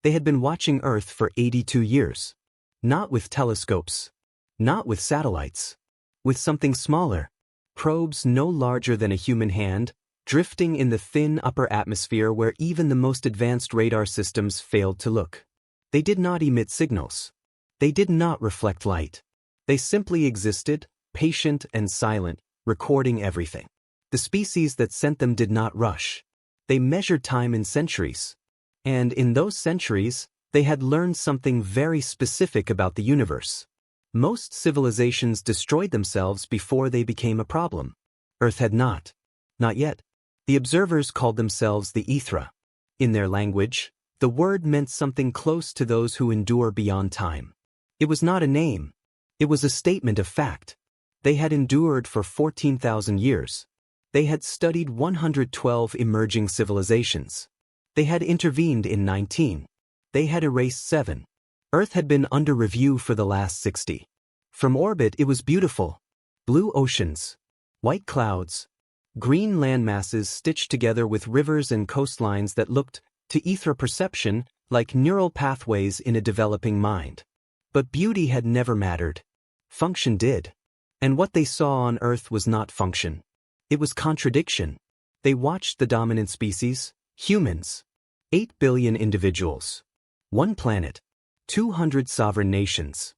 They had been watching Earth for 82 years. Not with telescopes. Not with satellites. With something smaller. Probes no larger than a human hand, drifting in the thin upper atmosphere where even the most advanced radar systems failed to look. They did not emit signals. They did not reflect light. They simply existed, patient and silent, recording everything. The species that sent them did not rush. They measured time in centuries. And in those centuries, they had learned something very specific about the universe. Most civilizations destroyed themselves before they became a problem. Earth had not. Not yet. The observers called themselves the Ethra. In their language, the word meant something close to those who endure beyond time. It was not a name. It was a statement of fact. They had endured for 14,000 years. They had studied 112 emerging civilizations. They had intervened in 19. They had erased 7. Earth had been under review for the last 60. From orbit it was beautiful. Blue oceans. White clouds. Green landmasses stitched together with rivers and coastlines that looked, to Ethra perception, like neural pathways in a developing mind. But beauty had never mattered. Function did. And what they saw on Earth was not function. It was contradiction. They watched the dominant species, humans. 8 billion individuals. 1 planet. 200 sovereign nations.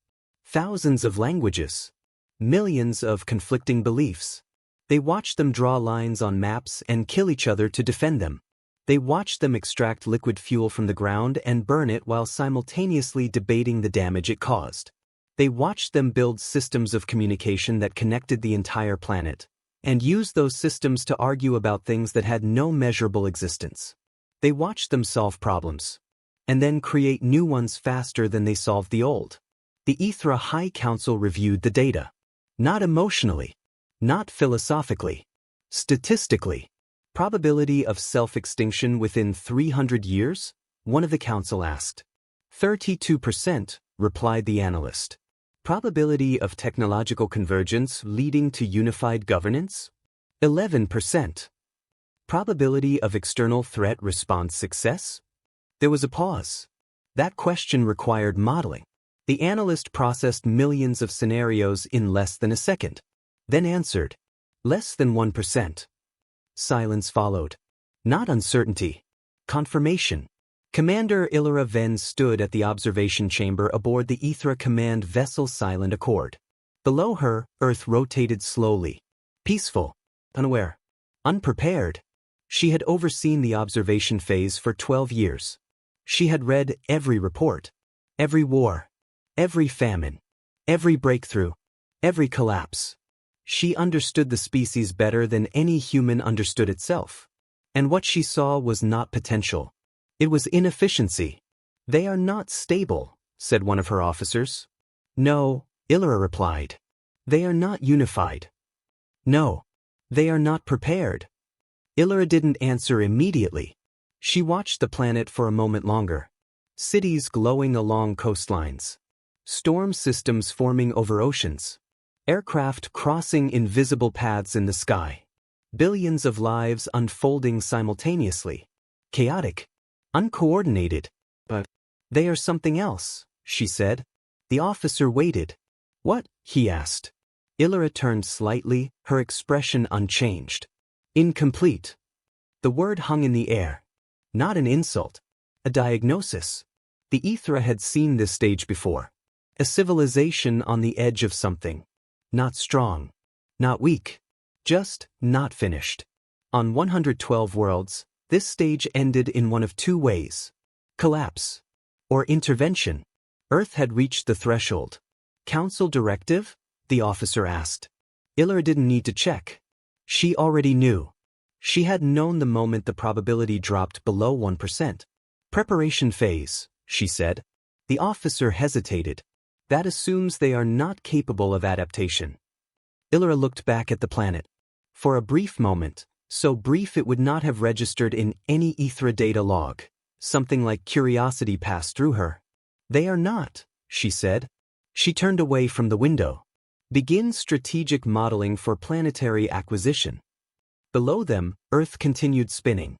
Thousands of languages. Millions of conflicting beliefs. They watched them draw lines on maps and kill each other to defend them. They watched them extract liquid fuel from the ground and burn it while simultaneously debating the damage it caused. They watched them build systems of communication that connected the entire planet, and use those systems to argue about things that had no measurable existence. They watched them solve problems, and then create new ones faster than they solved the old. The Ethra High Council reviewed the data. Not emotionally. Not philosophically. Statistically. Probability of self-extinction within 300 years? One of the council asked. 32%, replied the analyst. Probability of technological convergence leading to unified governance? 11%. Probability of external threat response success? There was a pause. That question required modeling. The analyst processed millions of scenarios in less than a second. Then answered. Less than 1%. Silence followed. Not uncertainty. Confirmation. Commander Illyra Venn stood at the observation chamber aboard the Ethra command vessel Silent Accord. Below her, Earth rotated slowly. Peaceful. Unaware. Unprepared. She had overseen the observation phase for 12 years. She had read every report. Every war. Every famine. Every breakthrough. Every collapse. She understood the species better than any human understood itself. And what she saw was not potential. It was inefficiency. They are not stable, said one of her officers. No, Illyra replied. They are not unified. No, they are not prepared. Illyra didn't answer immediately. She watched the planet for a moment longer. Cities glowing along coastlines. Storm systems forming over oceans. Aircraft crossing invisible paths in the sky. Billions of lives unfolding simultaneously. Chaotic. Uncoordinated. But they are something else, she said. The officer waited. What? He asked. Illyra turned slightly, her expression unchanged. Incomplete. The word hung in the air. Not an insult. A diagnosis. The Ethra had seen this stage before. A civilization on the edge of something. Not strong. Not weak. Just not finished. On 112 worlds, this stage ended in one of two ways. Collapse. Or intervention. Earth had reached the threshold. Council directive? The officer asked. Illyra didn't need to check. She already knew. She had known the moment the probability dropped below 1%. Preparation phase, she said. The officer hesitated. That assumes they are not capable of adaptation. Illyra looked back at the planet. For a brief moment, so brief it would not have registered in any Ethra data log, something like curiosity passed through her. They are not, she said. She turned away from the window. Begin strategic modeling for planetary acquisition. Below them, Earth continued spinning.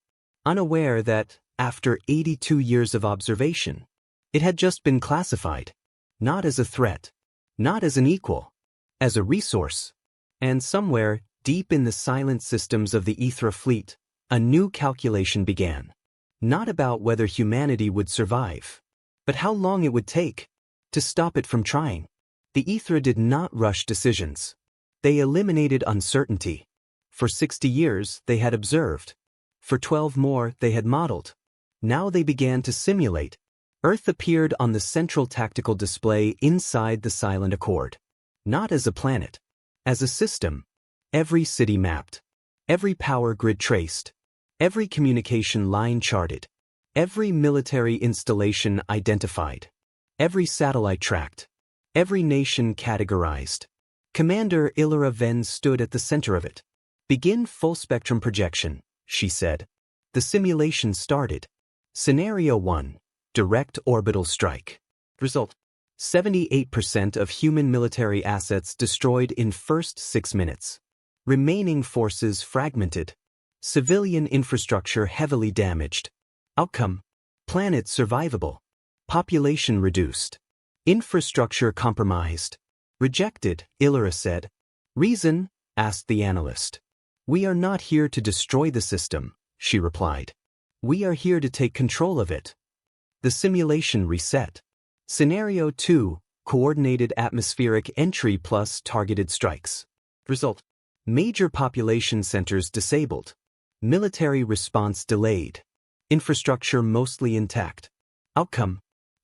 Unaware that, After 82 years of observation, it had just been classified, not as a threat, not as an equal, as a resource. And somewhere, deep in the silent systems of the Ethra fleet, a new calculation began. Not about whether humanity would survive, but how long it would take to stop it from trying. The Ethra did not rush decisions. They eliminated uncertainty. For 60 years, they had observed. For 12 more, they had modeled. Now they began to simulate. Earth appeared on the central tactical display inside the silent accord. Not as a planet, as a system. Every city mapped. Every power grid traced. Every communication line charted. Every military installation identified. Every satellite tracked. Every nation categorized. Commander Illyra Ven stood at the center of it. "Begin full-spectrum projection," she said. The simulation started. Scenario 1. Direct orbital strike. Result: 78% of human military assets destroyed in first 6 minutes. Remaining forces fragmented. Civilian infrastructure heavily damaged. Outcome: planet survivable. Population reduced. Infrastructure compromised. Rejected, Illyra said. Reason? Asked the analyst. We are not here to destroy the system, she replied. We are here to take control of it. The simulation reset. Scenario 2, coordinated atmospheric entry plus targeted strikes. Result: major population centers disabled. Military response delayed. Infrastructure mostly intact. Outcome: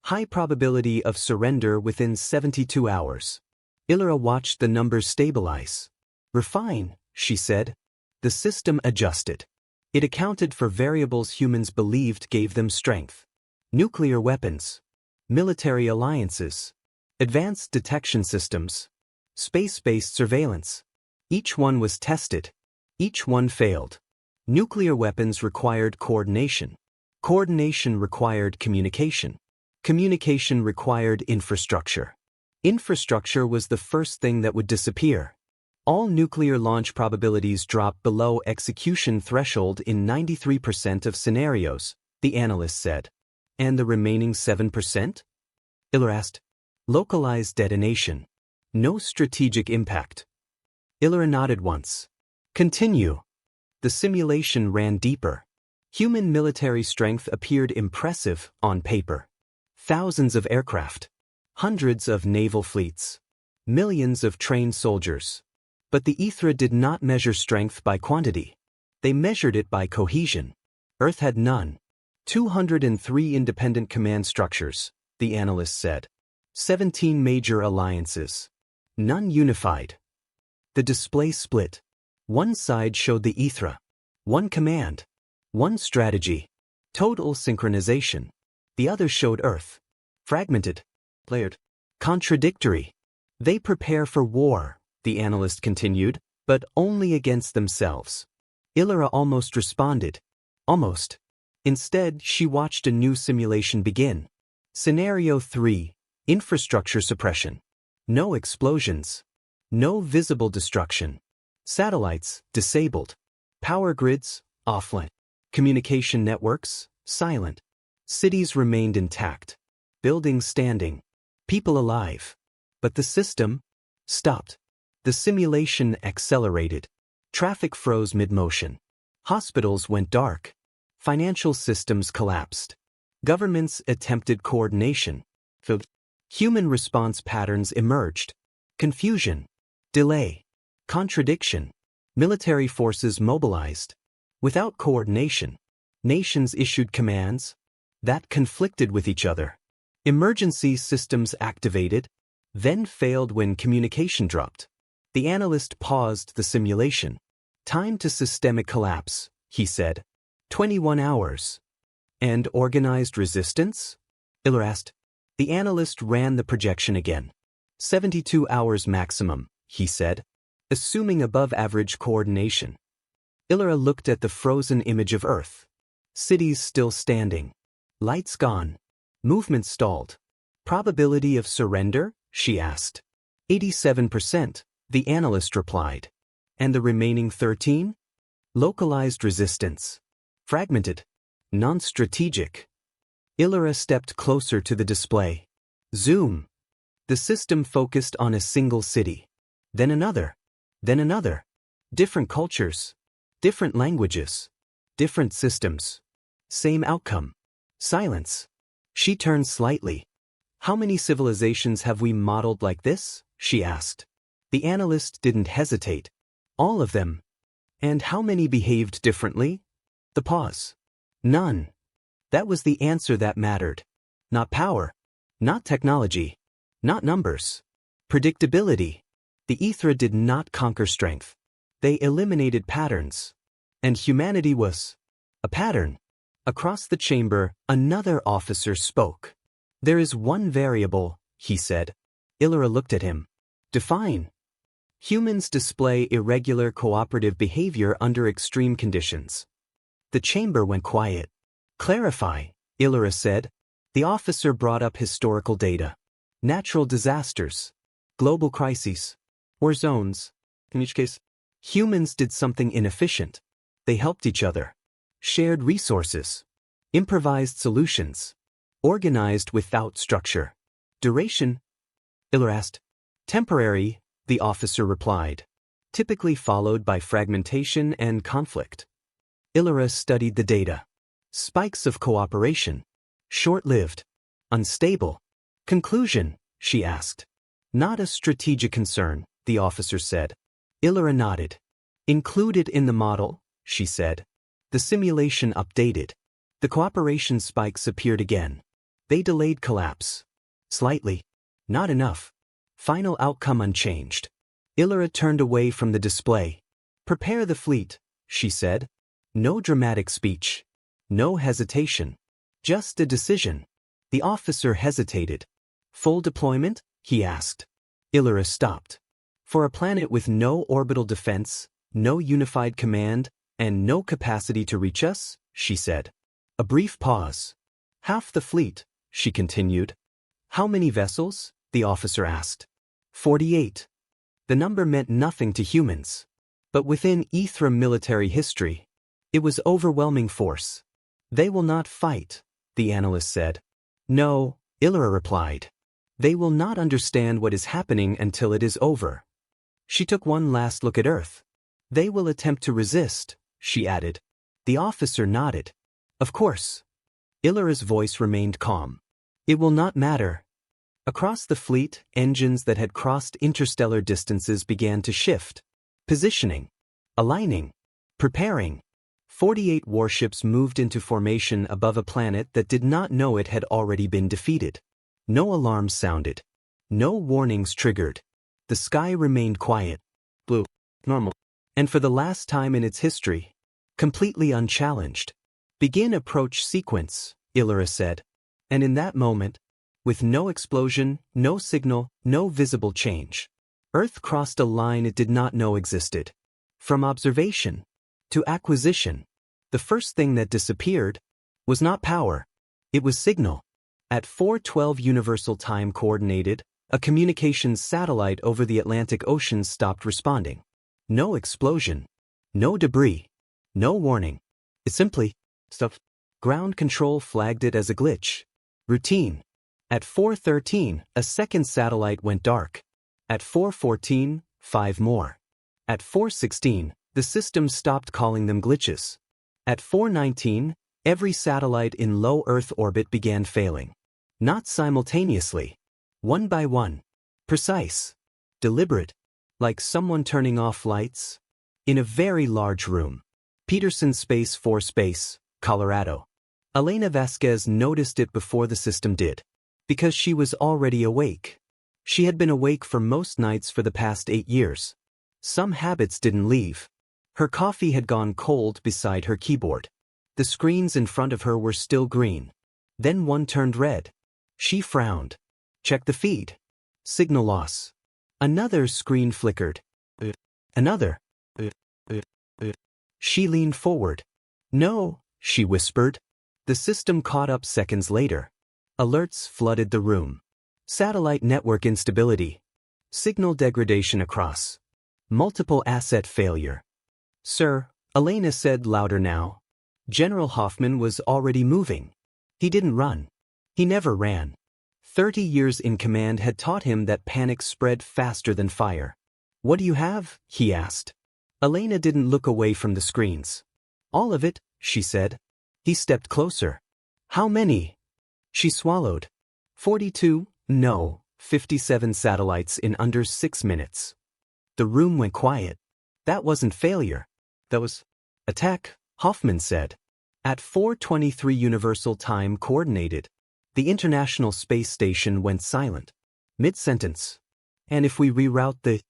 high probability of surrender within 72 hours. Illyra watched the numbers stabilize. Refine, she said. The system adjusted. It accounted for variables humans believed gave them strength. Nuclear weapons. Military alliances. Advanced detection systems. Space-based surveillance. Each one was tested. Each one failed. Nuclear weapons required coordination. Coordination required communication. Communication required infrastructure. Infrastructure was the first thing that would disappear. All nuclear launch probabilities dropped below execution threshold in 93% of scenarios, the analyst said. And the remaining 7%? Illyra asked. Localized detonation. No strategic impact. Illyra nodded once. Continue. The simulation ran deeper. Human military strength appeared impressive on paper. Thousands of aircraft. Hundreds of naval fleets. Millions of trained soldiers. But the Ethra did not measure strength by quantity. They measured it by cohesion. Earth had none. 203 independent command structures, the analyst said. 17 major alliances. None unified. The display split. One side showed the Ethra. One command. One strategy. Total synchronization. The other showed Earth. Fragmented. Layered. Contradictory. They prepare for war, the analyst continued, but only against themselves. Illyra almost responded. Almost. Instead, she watched a new simulation begin. Scenario 3. Infrastructure suppression. No explosions. No visible destruction. Satellites, disabled. Power grids, offline. Communication networks, silent. Cities remained intact. Buildings standing. People alive. But the system stopped. The simulation accelerated. Traffic froze mid-motion. Hospitals went dark. Financial systems collapsed. Governments attempted coordination. Human response patterns emerged. Confusion. Delay. Contradiction. Military forces mobilized. Without coordination, nations issued commands that conflicted with each other. Emergency systems activated, then failed when communication dropped. The analyst paused the simulation. Time to systemic collapse, he said. 21 hours. And organized resistance? Illyra asked. The analyst ran the projection again. 72 hours maximum, he said, assuming above-average coordination. Illyra looked at the frozen image of Earth. Cities still standing. Lights gone. Movement stalled. Probability of surrender? She asked. 87%, the analyst replied. And the remaining 13? Localized resistance. Fragmented. Non-strategic. Illyra stepped closer to the display. Zoom. The system focused on a single city. Then another. Then another. Different cultures. Different languages. Different systems. Same outcome. Silence. She turned slightly. How many civilizations have we modeled like this? She asked. The analyst didn't hesitate. All of them. And how many behaved differently? The pause. None. That was the answer that mattered. Not power. Not technology. Not numbers. Predictability. The Ethra did not conquer strength. They eliminated patterns. And humanity was a pattern. Across the chamber, another officer spoke. There is one variable, he said. Illyra looked at him. Define. Humans display irregular cooperative behavior under extreme conditions. The chamber went quiet. Clarify, Illyra said. The officer brought up historical data. Natural disasters. Global crises. War zones. In each case, humans did something inefficient. They helped each other. Shared resources. Improvised solutions. Organized without structure. Duration? Illyra asked. Temporary, the officer replied. Typically followed by fragmentation and conflict. Illyra studied the data. Spikes of cooperation. Short-lived. Unstable. Conclusion, she asked. Not a strategic concern, the officer said. Illyra nodded. Included in the model, she said. The simulation updated. The cooperation spikes appeared again. They delayed collapse. Slightly. Not enough. Final outcome unchanged. Illyra turned away from the display. Prepare the fleet, she said. No dramatic speech. No hesitation. Just a decision. The officer hesitated. Full deployment? He asked. Illyra stopped. For a planet with no orbital defense, no unified command, and no capacity to reach us, she said. A brief pause. Half the fleet, she continued. How many vessels? The officer asked. 48. The number meant nothing to humans. But within Ethra military history, it was overwhelming force. They will not fight, the analyst said. No, Illyra replied. They will not understand what is happening until it is over. She took one last look at Earth. They will attempt to resist, she added. The officer nodded. Of course. Illyra's voice remained calm. It will not matter. Across the fleet, engines that had crossed interstellar distances began to shift. Positioning. Aligning. Preparing. 48 warships moved into formation above a planet that did not know it had already been defeated. No alarms sounded. No warnings triggered. The sky remained quiet. Blue. Normal. And for the last time in its history, completely unchallenged. Begin approach sequence, Illyra said. And in that moment, with no explosion, no signal, no visible change, Earth crossed a line it did not know existed. From observation to acquisition, the first thing that disappeared was not power, it was signal. At 4:12 Universal Time Coordinated, a communications satellite over the Atlantic Ocean stopped responding. No explosion, no debris, no warning. It simply stopped. Ground control flagged it as a glitch. Routine. At 4:13, a second satellite went dark. At 4:14, 5 more. At 4:16, the system stopped calling them glitches. At 4:19, every satellite in low Earth orbit began failing. Not simultaneously. One by one. Precise. Deliberate. Like someone turning off lights. In a very large room. Peterson Space Force Base, Colorado. Elena Vasquez noticed it before the system did. Because she was already awake. She had been awake for most nights for the past 8 years. Some habits didn't leave. Her coffee had gone cold beside her keyboard. The screens in front of her were still green. Then one turned red. She frowned. Check the feed. Signal loss. Another screen flickered. Another. She leaned forward. No, she whispered. The system caught up seconds later. Alerts flooded the room. Satellite network instability. Signal degradation across. Multiple asset failure. Sir, Elena said louder now. General Hoffman was already moving. He didn't run. He never ran. 30 years in command had taught him that panic spread faster than fire. "What do you have?" he asked. Elena didn't look away from the screens. "All of it," she said. He stepped closer. "How many?" She swallowed. 42, no, 57 satellites in under 6 minutes. The room went quiet. That wasn't failure. That was attack, Hoffman said. At 4:23 Universal Time Coordinated, the International Space Station went silent. Mid-sentence. "And if we reroute the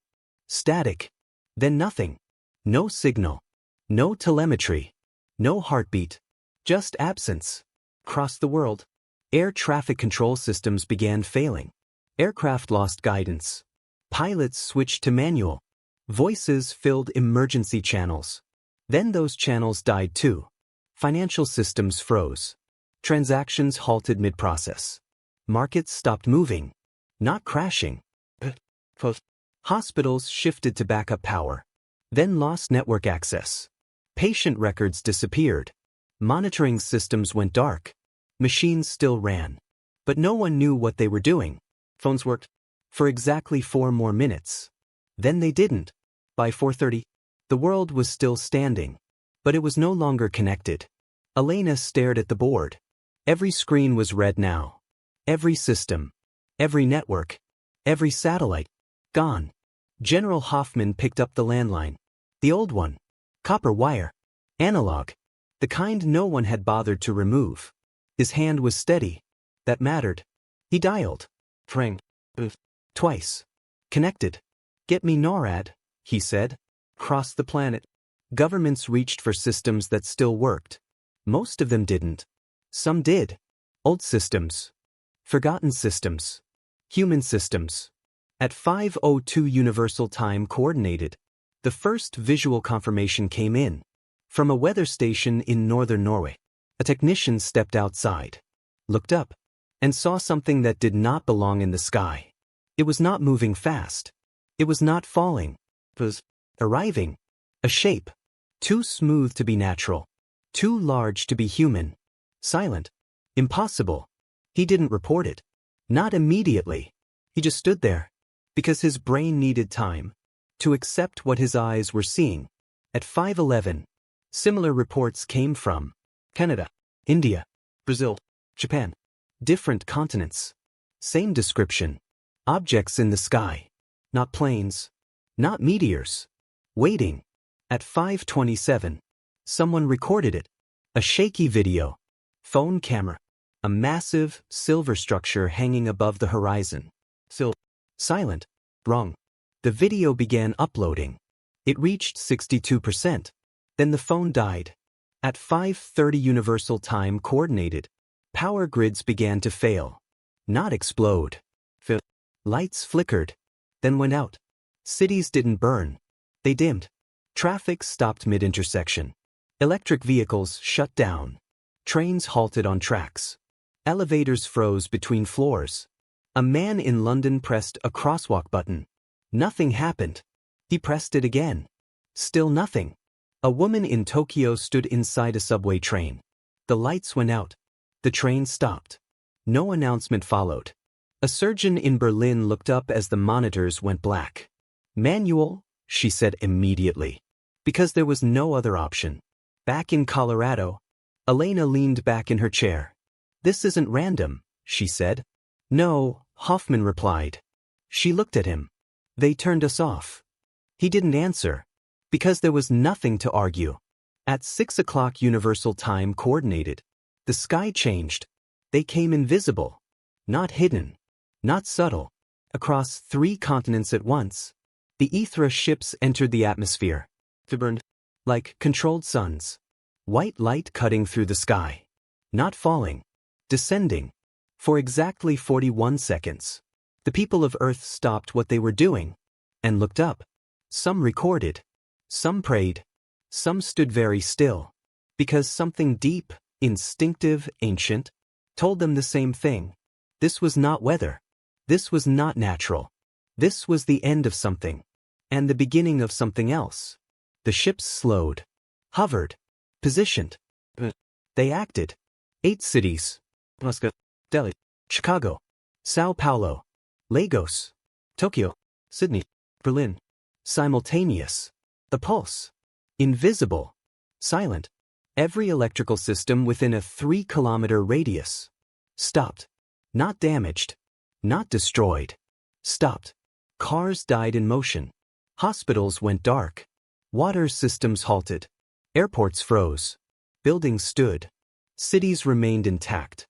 static, then nothing. No signal. No telemetry. No heartbeat. Just absence." Across the world, air traffic control systems began failing. Aircraft lost guidance. Pilots switched to manual. Voices filled emergency channels. Then those channels died too. Financial systems froze. Transactions halted mid-process. Markets stopped moving. Not crashing. Hospitals shifted to backup power. Then lost network access. Patient records disappeared. Monitoring systems went dark. Machines still ran. But no one knew what they were doing. Phones worked for exactly 4 more minutes. Then they didn't. By 4:30, the world was still standing. But it was no longer connected. Elena stared at the board. Every screen was red now. Every system. Every network. Every satellite. Gone. General Hoffman picked up the landline. The old one. Copper wire. Analog. The kind no one had bothered to remove. His hand was steady. That mattered. He dialed. Prang. Twice. Connected. "Get me NORAD," he said. Across the planet, governments reached for systems that still worked. Most of them didn't. Some did. Old systems. Forgotten systems. Human systems. At 5:02 Universal Time Coordinated, the first visual confirmation came in. From a weather station in northern Norway, a technician stepped outside, looked up, and saw something that did not belong in the sky. It was not moving fast. It was not falling. It was arriving. A shape. Too smooth to be natural. Too large to be human. Silent. Impossible. He didn't report it. Not immediately. He just stood there. Because his brain needed time to accept what his eyes were seeing. At 5:11, similar reports came from Canada, India, Brazil, Japan. Different continents. Same description. Objects in the sky. Not planes. Not meteors. Waiting. At 5:27, someone recorded it. A shaky video. Phone camera. A massive, silver structure hanging above the horizon. Silent. Wrong. The video began uploading. It reached 62%. Then the phone died. At 5:30 Universal Time Coordinated, power grids began to fail. Not explode. Lights flickered. Then went out. Cities didn't burn. They dimmed. Traffic stopped mid-intersection. Electric vehicles shut down. Trains halted on tracks. Elevators froze between floors. A man in London pressed a crosswalk button. Nothing happened. He pressed it again. Still nothing. A woman in Tokyo stood inside a subway train. The lights went out. The train stopped. No announcement followed. A surgeon in Berlin looked up as the monitors went black. "Manual," she said immediately. Because there was no other option. Back in Colorado, Elena leaned back in her chair. "This isn't random," she said. "No," Hoffman replied. She looked at him. "They turned us off." He didn't answer. Because there was nothing to argue. At 6 o'clock Universal Time Coordinated, the sky changed. They came invisible. Not hidden. Not subtle. Across 3 continents at once, the Ethra ships entered the atmosphere. They burned like controlled suns. White light cutting through the sky. Not falling. Descending. For exactly 41 seconds. The people of Earth stopped what they were doing and looked up. Some recorded. Some prayed. Some stood very still. Because something deep, instinctive, ancient, told them the same thing. This was not weather. This was not natural. This was the end of something. And the beginning of something else. The ships slowed. Hovered. Positioned. They acted. 8 cities. Moscow, Delhi, Chicago, Sao Paulo, Lagos, Tokyo, Sydney, Berlin. Simultaneous. The pulse. Invisible. Silent. Every electrical system within a 3-kilometer radius. Stopped. Not damaged. Not destroyed. Stopped. Cars died in motion. Hospitals went dark. Water systems halted. Airports froze. Buildings stood. Cities remained intact.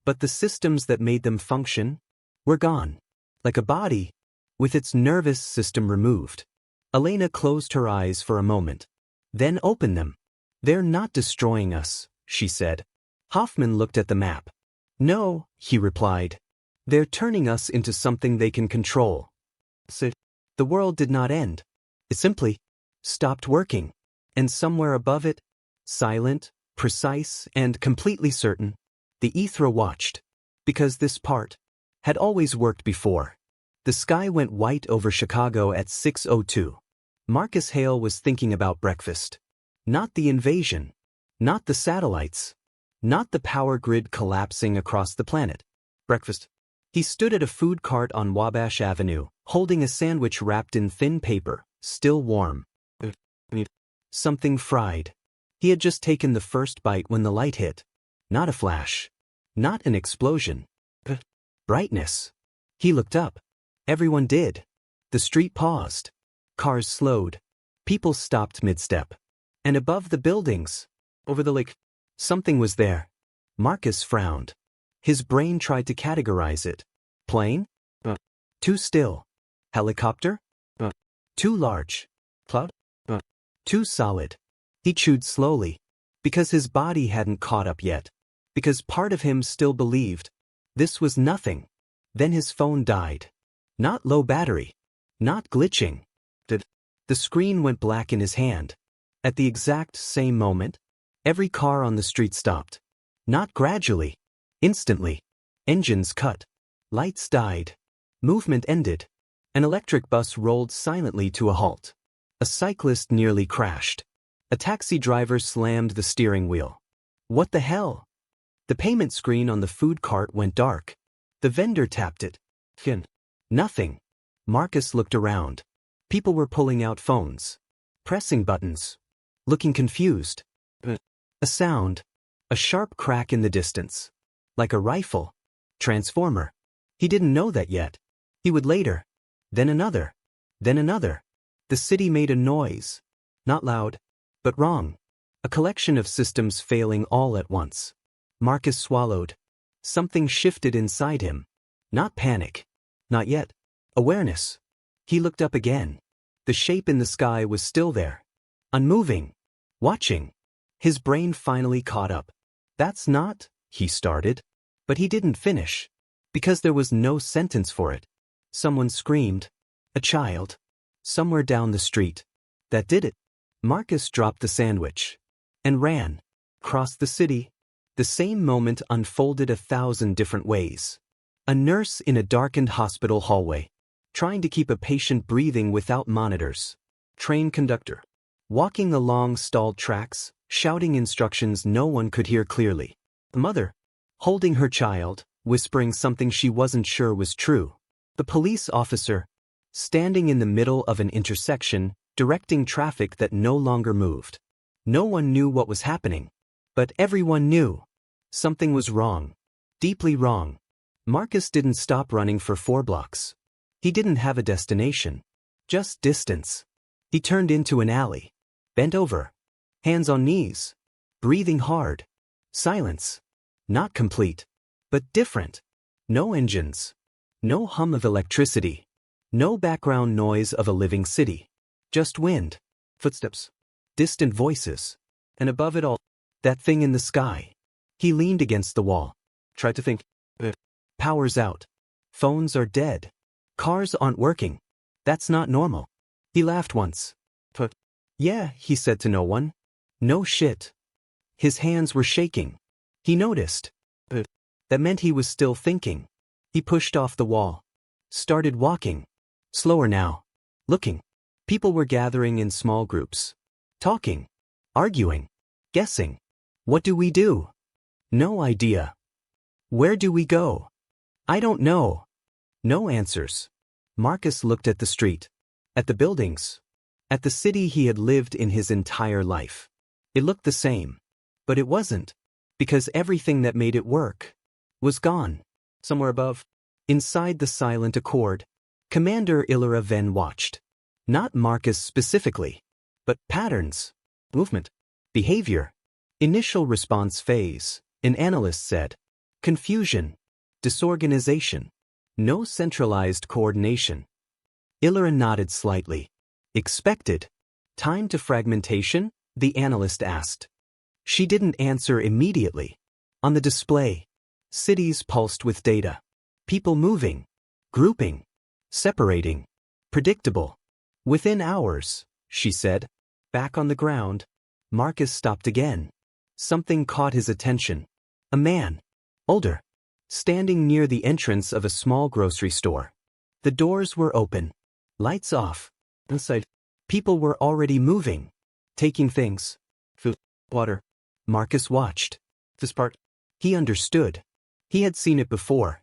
But the systems that made them function were gone. Like a body, with its nervous system removed. Elena closed her eyes for a moment. Then opened them. They're not destroying us, she said. Hoffman looked at the map. No, he replied. They're turning us into something they can control. So, the world did not end. It simply stopped working. And somewhere above it, silent, precise, and completely certain, the Ethra watched. Because this part had always worked before. The sky went white over Chicago at 6:02. Marcus Hale was thinking about breakfast. Not the invasion. Not the satellites. Not the power grid collapsing across the planet. Breakfast. He stood at a food cart on Wabash Avenue, holding a sandwich wrapped in thin paper, still warm. Something fried. He had just taken the first bite when the light hit. Not a flash. Not an explosion. Brightness. He looked up. Everyone did. The street paused. Cars slowed. People stopped mid-step. And above the buildings, over the lake, something was there. Marcus frowned. His brain tried to categorize it. Plane? Too still. Helicopter? Too large. Cloud? Too solid. He chewed slowly. Because his body hadn't caught up yet. Because part of him still believed. This was nothing. Then his phone died. Not low battery. Not glitching. The screen went black in his hand. At the exact same moment, every car on the street stopped. Not gradually. Instantly. Engines cut. Lights died. Movement ended. An electric bus rolled silently to a halt. A cyclist nearly crashed. A taxi driver slammed the steering wheel. What the hell? The payment screen on the food cart went dark. The vendor tapped it. Nothing. Marcus looked around. People were pulling out phones. Pressing buttons. Looking confused. A sound. A sharp crack in the distance. Like a rifle. Transformer. He didn't know that yet. He would later. Then another. Then another. The city made a noise. Not loud, but wrong. A collection of systems failing all at once. Marcus swallowed. Something shifted inside him. Not panic. Not yet. Awareness. He looked up again. The shape in the sky was still there. Unmoving. Watching. His brain finally caught up. That's not, he started. But he didn't finish. Because there was no sentence for it. Someone screamed. A child. Somewhere down the street. That did it. Marcus dropped the sandwich. And ran. Crossed the city. The same moment unfolded 1,000 different ways. A nurse in a darkened hospital hallway. Trying to keep a patient breathing without monitors. Train conductor. Walking along stalled tracks, shouting instructions no one could hear clearly. The mother. Holding her child, whispering something she wasn't sure was true. The police officer. Standing in the middle of an intersection, directing traffic that no longer moved. No one knew what was happening. But everyone knew. Something was wrong. Deeply wrong. Marcus didn't stop running for 4 blocks. He didn't have a destination. Just distance. He turned into an alley. Bent over. Hands on knees. Breathing hard. Silence. Not complete. But different. No engines. No hum of electricity. No background noise of a living city. Just wind. Footsteps. Distant voices. And above it all, that thing in the sky. He leaned against the wall. Tried to think. Power's out. Phones are dead. Cars aren't working. That's not normal. He laughed once. Yeah, he said to no one. No shit. His hands were shaking. He noticed. That meant he was still thinking. He pushed off the wall. Started walking. Slower now. Looking. People were gathering in small groups. Talking. Arguing. Guessing. What do we do? No idea. Where do we go? I don't know. No answers. Marcus looked at the street, at the buildings, at the city he had lived in his entire life. It looked the same, but it wasn't, because everything that made it work was gone. Somewhere above, inside the silent accord, Commander Illyra Ven watched. Not Marcus specifically, but patterns, movement, behavior. Initial response phase, an analyst said. Confusion, disorganization, no centralized coordination. Illyra nodded slightly. Expected. Time to fragmentation? The analyst asked. She didn't answer immediately. On the display, cities pulsed with data. People moving, grouping, separating, predictable. Within hours, she said. Back on the ground, Marcus stopped again. Something caught his attention. A man, older, standing near the entrance of a small grocery store. The doors were open, lights off. Inside, people were already moving, taking things. Food, water. Marcus watched. This part, he understood. He had seen it before.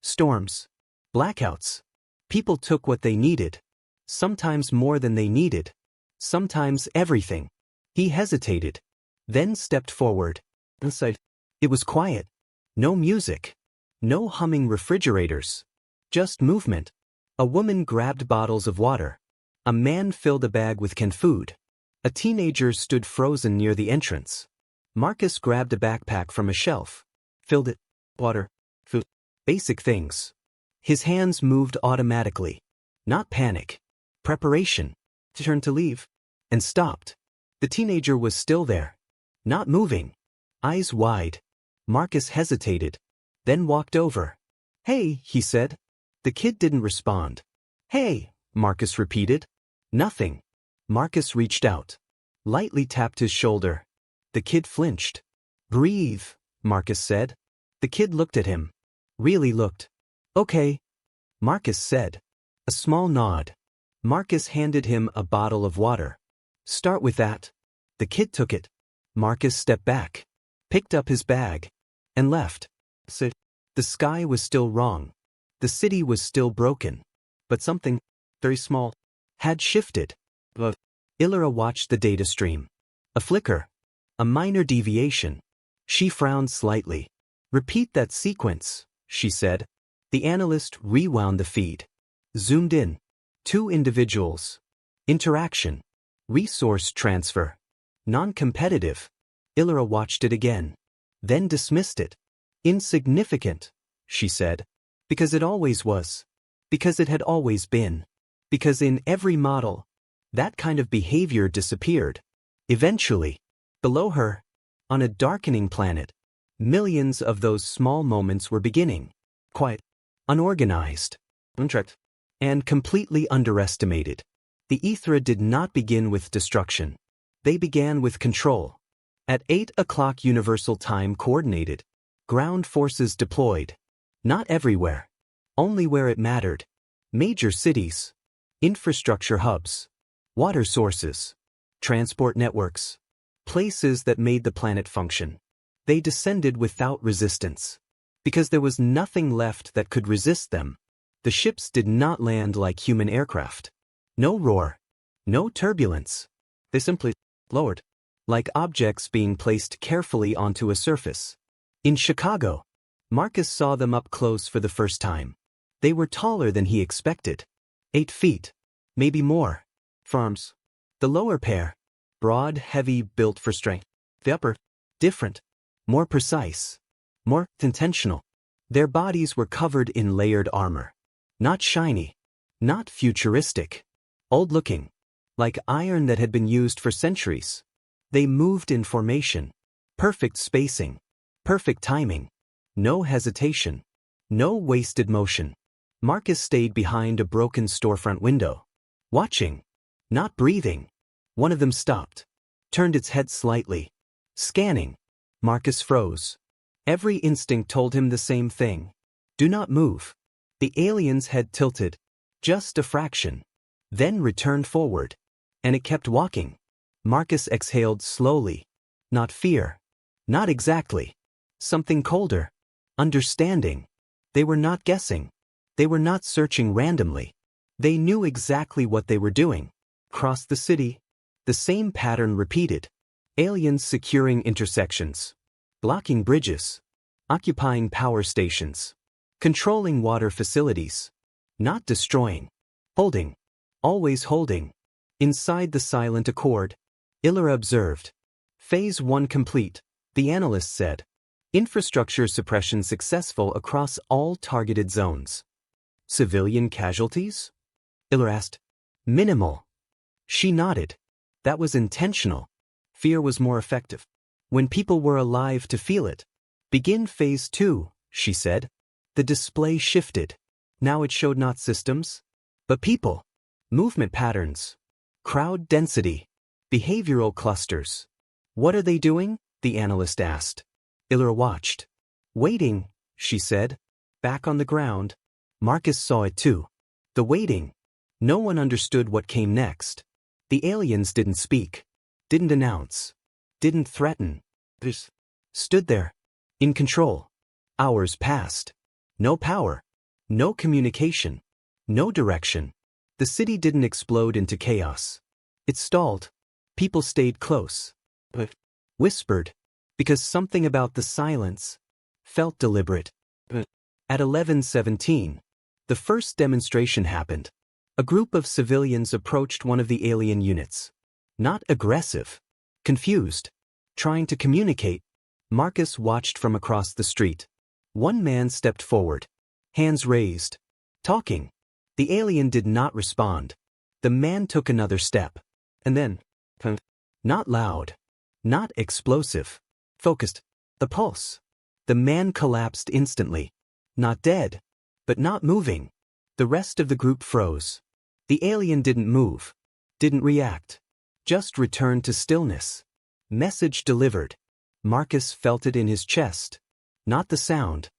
Storms, blackouts. People took what they needed, sometimes more than they needed, sometimes everything. He hesitated, then stepped forward. Inside, it was quiet. No music. No humming refrigerators. Just movement. A woman grabbed bottles of water. A man filled a bag with canned food. A teenager stood frozen near the entrance. Marcus grabbed a backpack from a shelf. Filled it. Water. Food. Basic things. His hands moved automatically. Not panic. Preparation. Turned to leave. And stopped. The teenager was still there. Not moving. Eyes wide. Marcus hesitated. Then walked over. Hey, he said. The kid didn't respond. Hey, Marcus repeated. Nothing. Marcus reached out. Lightly tapped his shoulder. The kid flinched. Breathe, Marcus said. The kid looked at him. Really looked. Okay, Marcus said. A small nod. Marcus handed him a bottle of water. Start with that. The kid took it. Marcus stepped back, picked up his bag, and left. So, the sky was still wrong. The city was still broken. But something, very small, had shifted. Illyra watched the data stream. A flicker. A minor deviation. She frowned slightly. Repeat that sequence, she said. The analyst rewound the feed. Zoomed in. 2 individuals. Interaction. Resource transfer. Non-competitive. Illyra watched it again. Then dismissed it. Insignificant, she said. Because it always was. Because it had always been. Because in every model, that kind of behavior disappeared. Eventually, below her, on a darkening planet, millions of those small moments were beginning. Quiet, unorganized, untracked, and completely underestimated. The Ethra did not begin with destruction. They began with control. At 8 o'clock Universal Time coordinated. Ground forces deployed. Not everywhere. Only where it mattered. Major cities. Infrastructure hubs. Water sources. Transport networks. Places that made the planet function. They descended without resistance. Because there was nothing left that could resist them. The ships did not land like human aircraft. No roar. No turbulence. They simply lowered. Like objects being placed carefully onto a surface. In Chicago, Marcus saw them up close for the first time. They were taller than he expected. 8 feet. Maybe more. Farms. The lower pair. Broad, heavy, built for strength. The upper. Different. More precise. More intentional. Their bodies were covered in layered armor. Not shiny. Not futuristic. Old-looking. Like iron that had been used for centuries. They moved in formation. Perfect spacing. Perfect timing. No hesitation. No wasted motion. Marcus stayed behind a broken storefront window. Watching. Not breathing. One of them stopped. Turned its head slightly. Scanning. Marcus froze. Every instinct told him the same thing. Do not move. The alien's head tilted. Just a fraction. Then returned forward. And it kept walking. Marcus exhaled slowly. Not fear. Not exactly. Something colder. Understanding. They were not guessing. They were not searching randomly. They knew exactly what they were doing. Across the city, the same pattern repeated. Aliens securing intersections. Blocking bridges. Occupying power stations. Controlling water facilities. Not destroying. Holding. Always holding. Inside the silent accord, Ithra observed. Phase 1 complete, the analyst said. Infrastructure suppression successful across all targeted zones. Civilian casualties? Ithra asked. Minimal. She nodded. That was intentional. Fear was more effective. When people were alive to feel it. Begin phase 2, she said. The display shifted. Now it showed not systems, but people. Movement patterns. Crowd density. Behavioral clusters. What are they doing? The analyst asked. Ithra watched. Waiting, she said. Back on the ground. Marcus saw it too. The waiting. No one understood what came next. The aliens didn't speak. Didn't announce. Didn't threaten. Just stood there. In control. Hours passed. No power. No communication. No direction. The city didn't explode into chaos. It stalled. People stayed close. Whispered. Because something about the silence felt deliberate. At 11:17, the first demonstration happened. A group of civilians approached one of the alien units. Not aggressive. Confused. Trying to communicate. Marcus watched from across the street. One man stepped forward. Hands raised. Talking. The alien did not respond. The man took another step. And then, not loud. Not explosive. Focused. The pulse. The man collapsed instantly. Not dead. But not moving. The rest of the group froze. The alien didn't move. Didn't react. Just returned to stillness. Message delivered. Marcus felt it in his chest. Not the sound.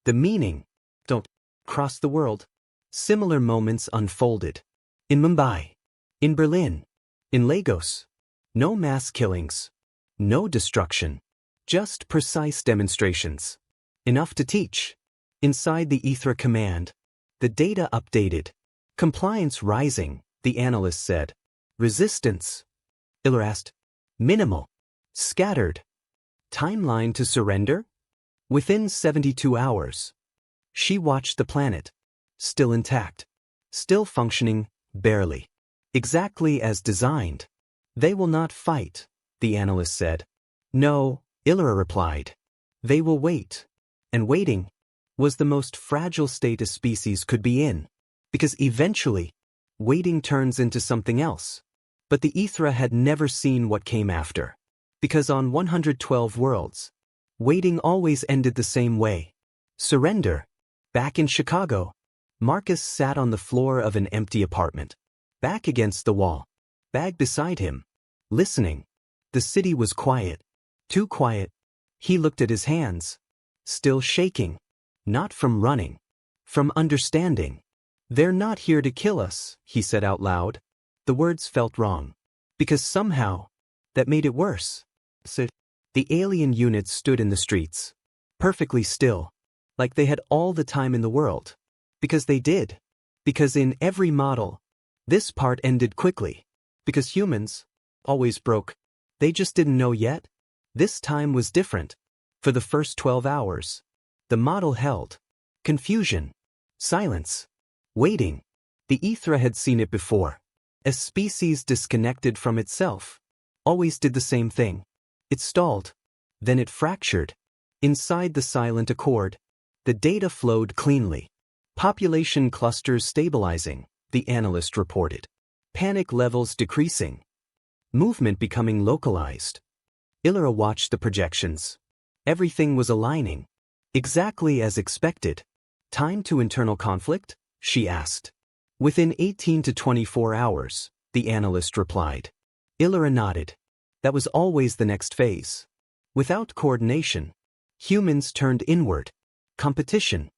The meaning. Don't cross the world. Similar moments unfolded. In Mumbai. In Berlin. In Lagos. No mass killings. No destruction. Just precise demonstrations. Enough to teach. Inside the Ethra command. The data updated. Compliance rising, the analyst said. Resistance. Ithra asked. Minimal. Scattered. Timeline to surrender? Within 72 hours. She watched the planet. Still intact. Still functioning, barely. Exactly as designed. They will not fight, the analyst said. No, Ithra replied. They will wait. And waiting was the most fragile state a species could be in. Because eventually, waiting turns into something else. But the Ethra had never seen what came after. Because on 112 worlds, waiting always ended the same way. Surrender. Back in Chicago, Marcus sat on the floor of an empty apartment. Back against the wall. Bag beside him. Listening. The city was quiet. Too quiet. He looked at his hands. Still shaking. Not from running. From understanding. They're not here to kill us, he said out loud. The words felt wrong. Because somehow, that made it worse. So, the alien units stood in the streets. Perfectly still. Like they had all the time in the world. Because they did. Because in every model, this part ended quickly. Because humans always broke. They just didn't know yet. This time was different. For the first 12 hours, the model held. Confusion. Silence. Waiting. The Ethra had seen it before. A species disconnected from itself. Always did the same thing. It stalled. Then it fractured. Inside the silent accord, the data flowed cleanly. Population clusters stabilizing, the analyst reported. Panic levels decreasing. Movement becoming localized. Ithra watched the projections. Everything was aligning. Exactly as expected. Time to internal conflict? She asked. Within 18 to 24 hours, the analyst replied. Ithra nodded. That was always the next phase. Without coordination, humans turned inward. Competition.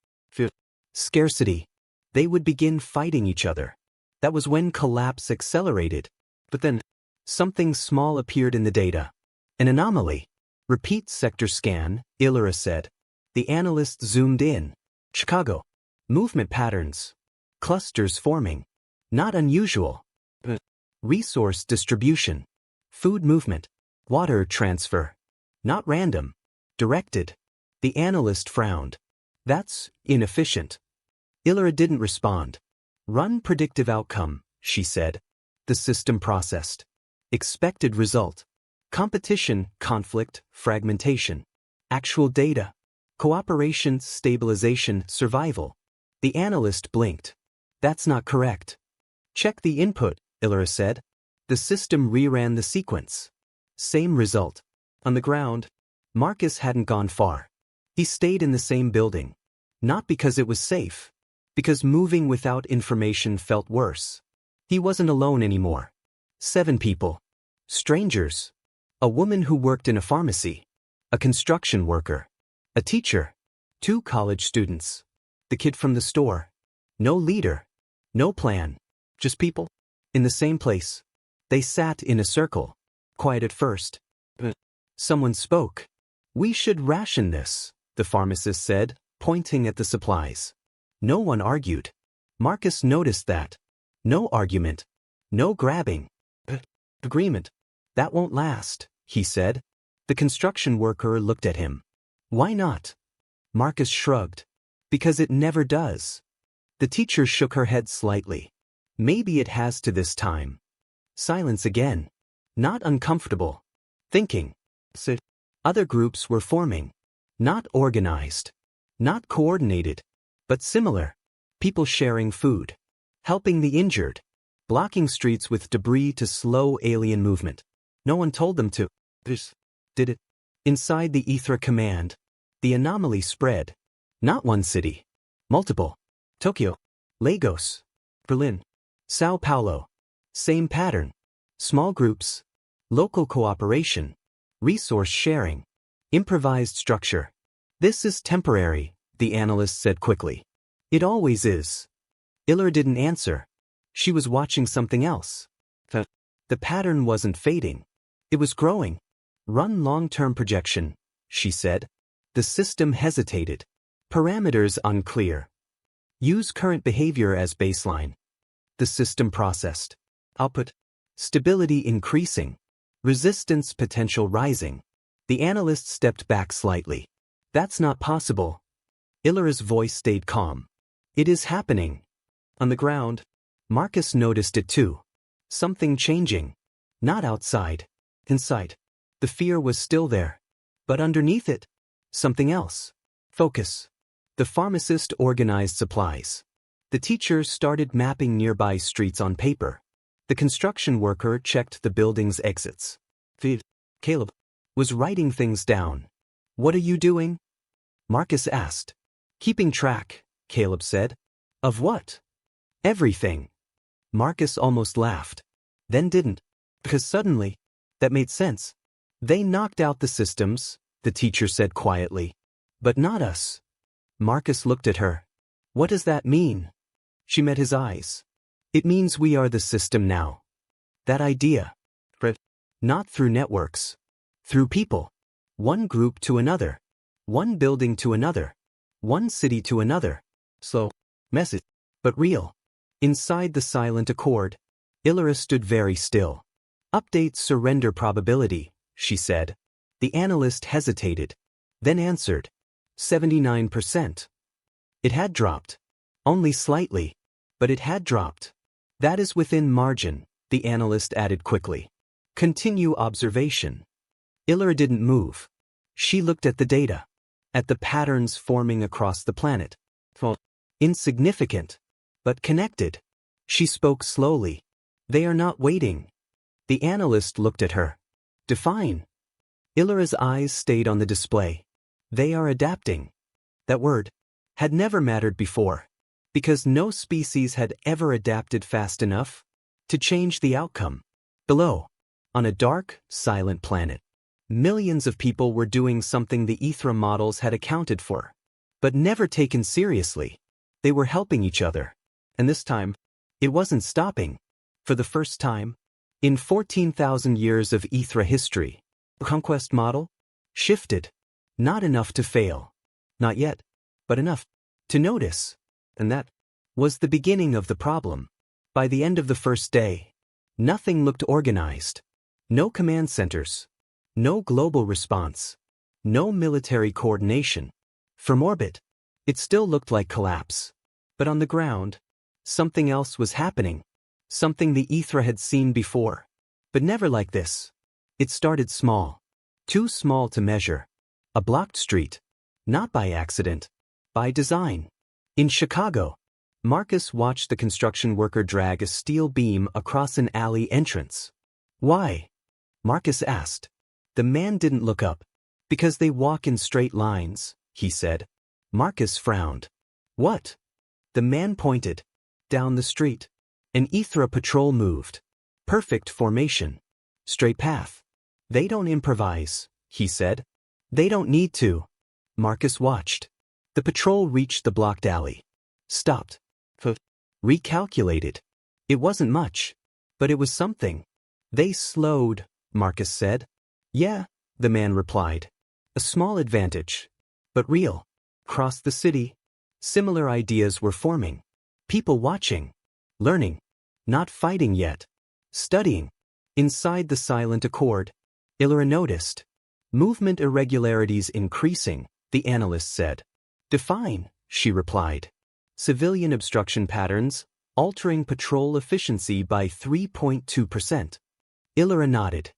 Scarcity. They would begin fighting each other. That was when collapse accelerated. But then, something small appeared in the data. An anomaly. Repeat sector scan, Ethra said. The analyst zoomed in. Chicago. Movement patterns. Clusters forming. Not unusual. Resource distribution. Food movement. Water transfer. Not random. Directed. The analyst frowned. That's inefficient. Ethra didn't respond. Run predictive outcome, she said. The system processed. Expected result. Competition, conflict, fragmentation. Actual data. Cooperation, stabilization, survival. The analyst blinked. That's not correct. Check the input, Ethra said. The system reran the sequence. Same result. On the ground, Marcus hadn't gone far. He stayed in the same building. Not because it was safe. Because moving without information felt worse. He wasn't alone anymore. 7 people. Strangers. A woman who worked in a pharmacy. A construction worker. A teacher. 2 college students. The kid from the store. No leader. No plan. Just people. In the same place. They sat in a circle. Quiet at first. Someone spoke. We should ration this, the pharmacist said, pointing at the supplies. No one argued. Marcus noticed that. No argument. No grabbing. Agreement. That won't last, he said. The construction worker looked at him. Why not? Marcus shrugged. Because it never does. The teacher shook her head slightly. Maybe it has to this time. Silence again. Not uncomfortable. Thinking. So, other groups were forming. Not organized. Not coordinated. But similar. People sharing food. Helping the injured. Blocking streets with debris to slow alien movement. No one told them to. Did it? Inside the Ethra command, the anomaly spread. Not one city. Multiple. Tokyo. Lagos. Berlin. Sao Paulo. Same pattern. Small groups. Local cooperation. Resource sharing. Improvised structure. This is temporary, the analyst said quickly. It always is. Ethra didn't answer. She was watching something else. The pattern wasn't fading. It was growing. Run long-term projection, she said. The system hesitated. Parameters unclear. Use current behavior as baseline. The system processed. Output. Stability increasing. Resistance potential rising. The analyst stepped back slightly. That's not possible. Ethra's voice stayed calm. It is happening. On the ground, Marcus noticed it too. Something changing. Not outside. Inside. The fear was still there. But underneath it, something else. Focus. The pharmacist organized supplies. The teacher started mapping nearby streets on paper. The construction worker checked the building's exits. Caleb was writing things down. What are you doing? Marcus asked. Keeping track, Caleb said. Of what? Everything. Marcus almost laughed. Then didn't. Because suddenly, that made sense. They knocked out the systems, the teacher said quietly. But not us. Marcus looked at her. What does that mean? She met his eyes. It means we are the system now. That idea. Not through networks. Through people. One group to another. One building to another. One city to another. Slow. Message. But real. Inside the silent accord, Ethra stood very still. Update surrender probability, she said. The analyst hesitated. Then answered. 79%. It had dropped. Only slightly. But it had dropped. That is within margin, the analyst added quickly. Continue observation. Ethra didn't move. She looked at the data. At the patterns forming across the planet. Insignificant. But connected. She spoke slowly. They are not waiting. The analyst looked at her. Define. Ethra's eyes stayed on the display. They are adapting. That word had never mattered before. Because no species had ever adapted fast enough to change the outcome. Below, on a dark, silent planet, millions of people were doing something the Ethra models had accounted for, but never taken seriously. They were helping each other. And this time, it wasn't stopping. For the first time, in 14,000 years of Ethra history, the conquest model shifted. Not enough to fail. Not yet, but enough to notice. And that was the beginning of the problem. By the end of the first day, nothing looked organized. No command centers. No global response. No military coordination. From orbit, it still looked like collapse. But on the ground, something else was happening. Something the Ethra had seen before. But never like this. It started small. Too small to measure. A blocked street. Not by accident. By design. In Chicago, Marcus watched the construction worker drag a steel beam across an alley entrance. Why? Marcus asked. The man didn't look up. Because they walk in straight lines, he said. Marcus frowned. What? The man pointed. Down the street. An Ethra patrol moved. Perfect formation. Straight path. They don't improvise, he said. They don't need to. Marcus watched. The patrol reached the blocked alley. Stopped. Recalculated. It wasn't much. But it was something. They slowed, Marcus said. Yeah, the man replied. A small advantage. But real. Across the city, similar ideas were forming. People watching. Learning. Not fighting yet. Studying. Inside the silent accord, Ethra noticed. Movement irregularities increasing, the analyst said. Define, she replied. Civilian obstruction patterns, altering patrol efficiency by 3.2%. Ethra nodded.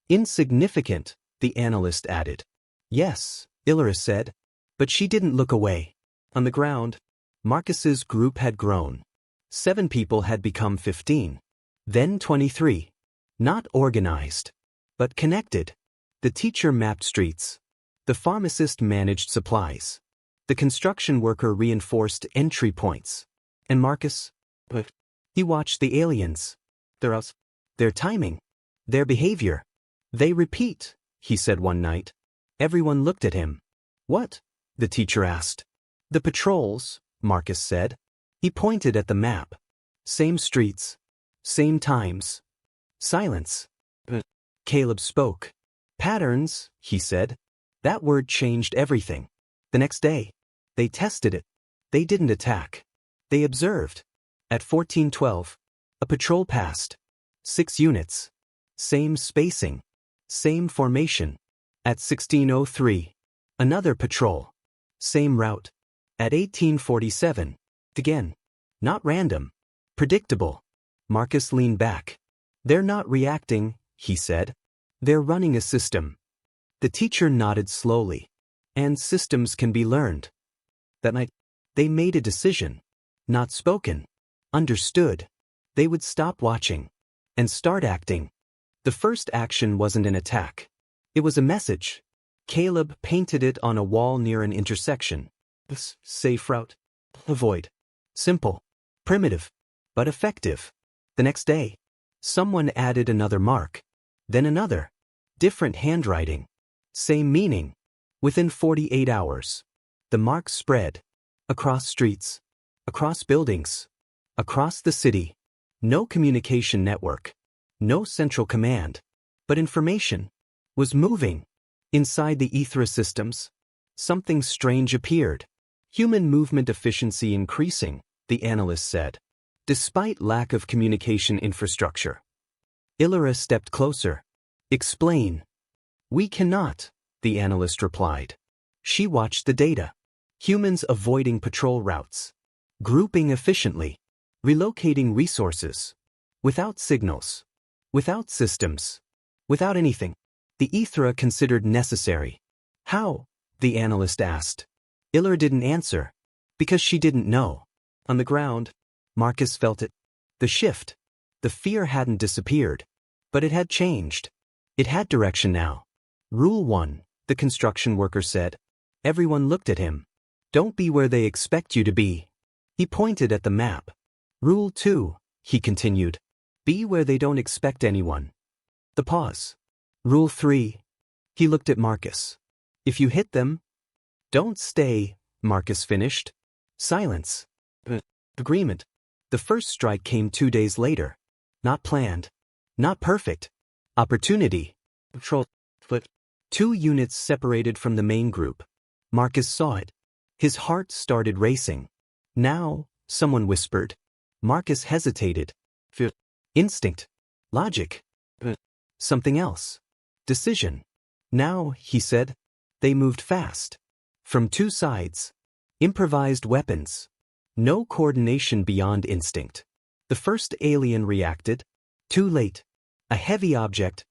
Insignificant, the analyst added. Yes, Ethra said. But she didn't look away. On the ground, Marcus's group had grown. 7 people had become 15. Then 23. Not organized. But connected. The teacher mapped streets. The pharmacist managed supplies. The construction worker reinforced entry points. And Marcus? He watched the aliens. Their timing. Their behavior. They repeat, he said one night. Everyone looked at him. What? The teacher asked. The patrols, Marcus said. He pointed at the map. Same streets. Same times. Silence. Caleb spoke. Patterns, he said. That word changed everything. The next day, they tested it. They didn't attack. They observed. At 1412, a patrol passed. 6 units. Same spacing. Same formation. At 1603, another patrol. Same route. At 1847, again. Not random. Predictable. Marcus leaned back. They're not reacting, he said. They're running a system. The teacher nodded slowly. And systems can be learned. That night, they made a decision. Not spoken. Understood. They would stop watching. And start acting. The first action wasn't an attack. It was a message. Caleb painted it on a wall near an intersection. This safe route. Avoid. Simple. Primitive. But effective. The next day, someone added another mark. Then another. Different handwriting. Same meaning. Within 48 hours, the mark spread. Across streets. Across buildings. Across the city. No communication network. No central command. But information was moving. Inside the Ethra systems, something strange appeared. Human movement efficiency increasing, the analyst said. Despite lack of communication infrastructure. Ethra stepped closer. Explain. We cannot, the analyst replied. She watched the data. Humans avoiding patrol routes. Grouping efficiently. Relocating resources. Without signals. Without systems. Without anything. The Ethra considered necessary. How? The analyst asked. Ethra didn't answer. Because she didn't know. On the ground, Marcus felt it. The shift. The fear hadn't disappeared. But it had changed. It had direction now. Rule 1, the construction worker said. Everyone looked at him. Don't be where they expect you to be. He pointed at the map. Rule 2, he continued. Be where they don't expect anyone. The pause. Rule 3. He looked at Marcus. If you hit them, don't stay, Marcus finished. Silence. Agreement. The first strike came 2 days later. Not planned. Not perfect. Opportunity. Patrol. 2 units separated from the main group. Marcus saw it. His heart started racing. Now, someone whispered. Marcus hesitated. Instinct. Logic. Something else. Decision. Now, he said. They moved fast. From 2 sides. Improvised weapons. No coordination beyond instinct. The first alien reacted. Too late. A heavy object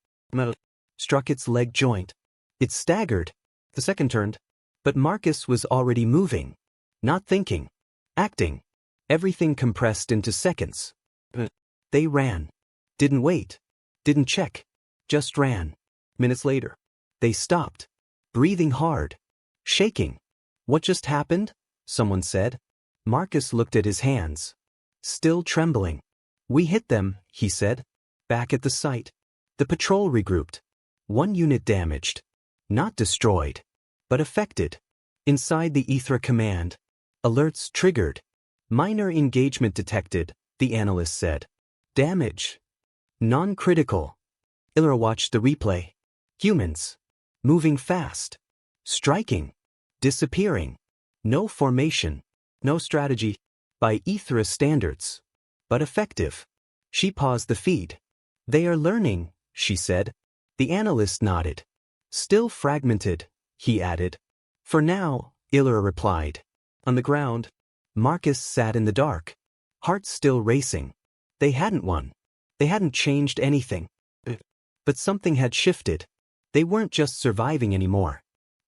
struck its leg joint. It staggered. The second turned. But Marcus was already moving. Not thinking. Acting. Everything compressed into seconds. They ran. Didn't wait. Didn't check. Just ran. Minutes later. They stopped. Breathing hard. Shaking. What just happened? Someone said. Marcus looked at his hands. Still trembling. We hit them, he said. Back at the site. The patrol regrouped. 1 unit damaged. Not destroyed. But affected. Inside the Ethra command. Alerts triggered. Minor engagement detected, the analyst said. Damage. Non-critical. Ethra watched the replay. Humans. Moving fast. Striking. Disappearing. No formation. No strategy. By Ethra standards. But effective. She paused the feed. They are learning, she said. The analyst nodded. Still fragmented, he added. For now, Ethra replied. On the ground, Marcus sat in the dark. Heart still racing. They hadn't won. They hadn't changed anything. But something had shifted. They weren't just surviving anymore.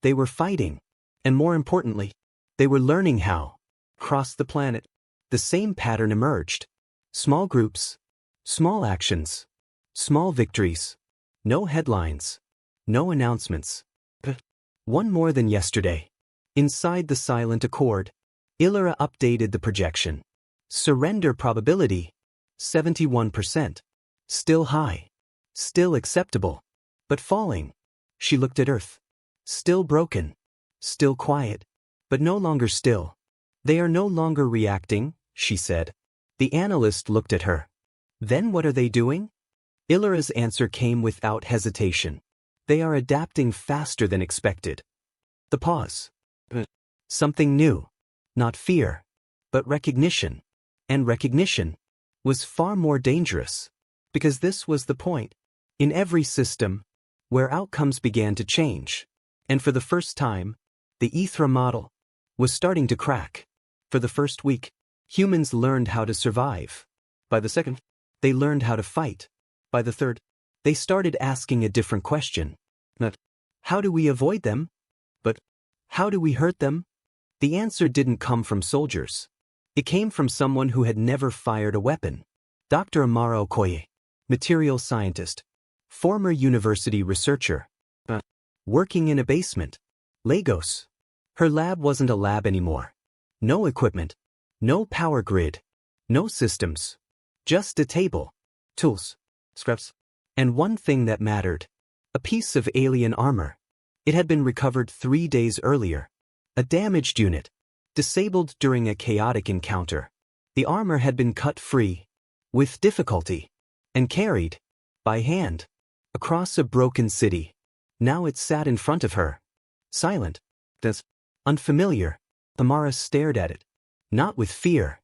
They were fighting. And more importantly, they were learning how. Across the planet, the same pattern emerged. Small groups. Small actions. Small victories. No headlines. No announcements. One more than yesterday. Inside the silent accord, Ethra updated the projection. Surrender probability. 71%. Still high. Still acceptable. But falling. She looked at Earth. Still broken. Still quiet. But no longer still. They are no longer reacting, she said. The analyst looked at her. Then what are they doing? Ethra's answer came without hesitation. They are adapting faster than expected. The pause. Something new. Not fear. But recognition. And recognition was far more dangerous. Because this was the point. In every system, where outcomes began to change. And for the first time, the Ethra model was starting to crack. For the first week, humans learned how to survive. By the second, they learned how to fight. By the third, they started asking a different question. Not, how do we avoid them? But, how do we hurt them? The answer didn't come from soldiers. It came from someone who had never fired a weapon. Dr. Amaro Okoye, material scientist, former university researcher, working in a basement. Lagos. Her lab wasn't a lab anymore. No equipment. No power grid. No systems. Just a table. Tools. Scraps. And one thing that mattered. A piece of alien armor. It had been recovered 3 days earlier. A damaged unit. Disabled during a chaotic encounter. The armor had been cut free. With difficulty. And carried. By hand. Across a broken city. Now it sat in front of her. Silent. Unfamiliar. Amara stared at it. Not with fear.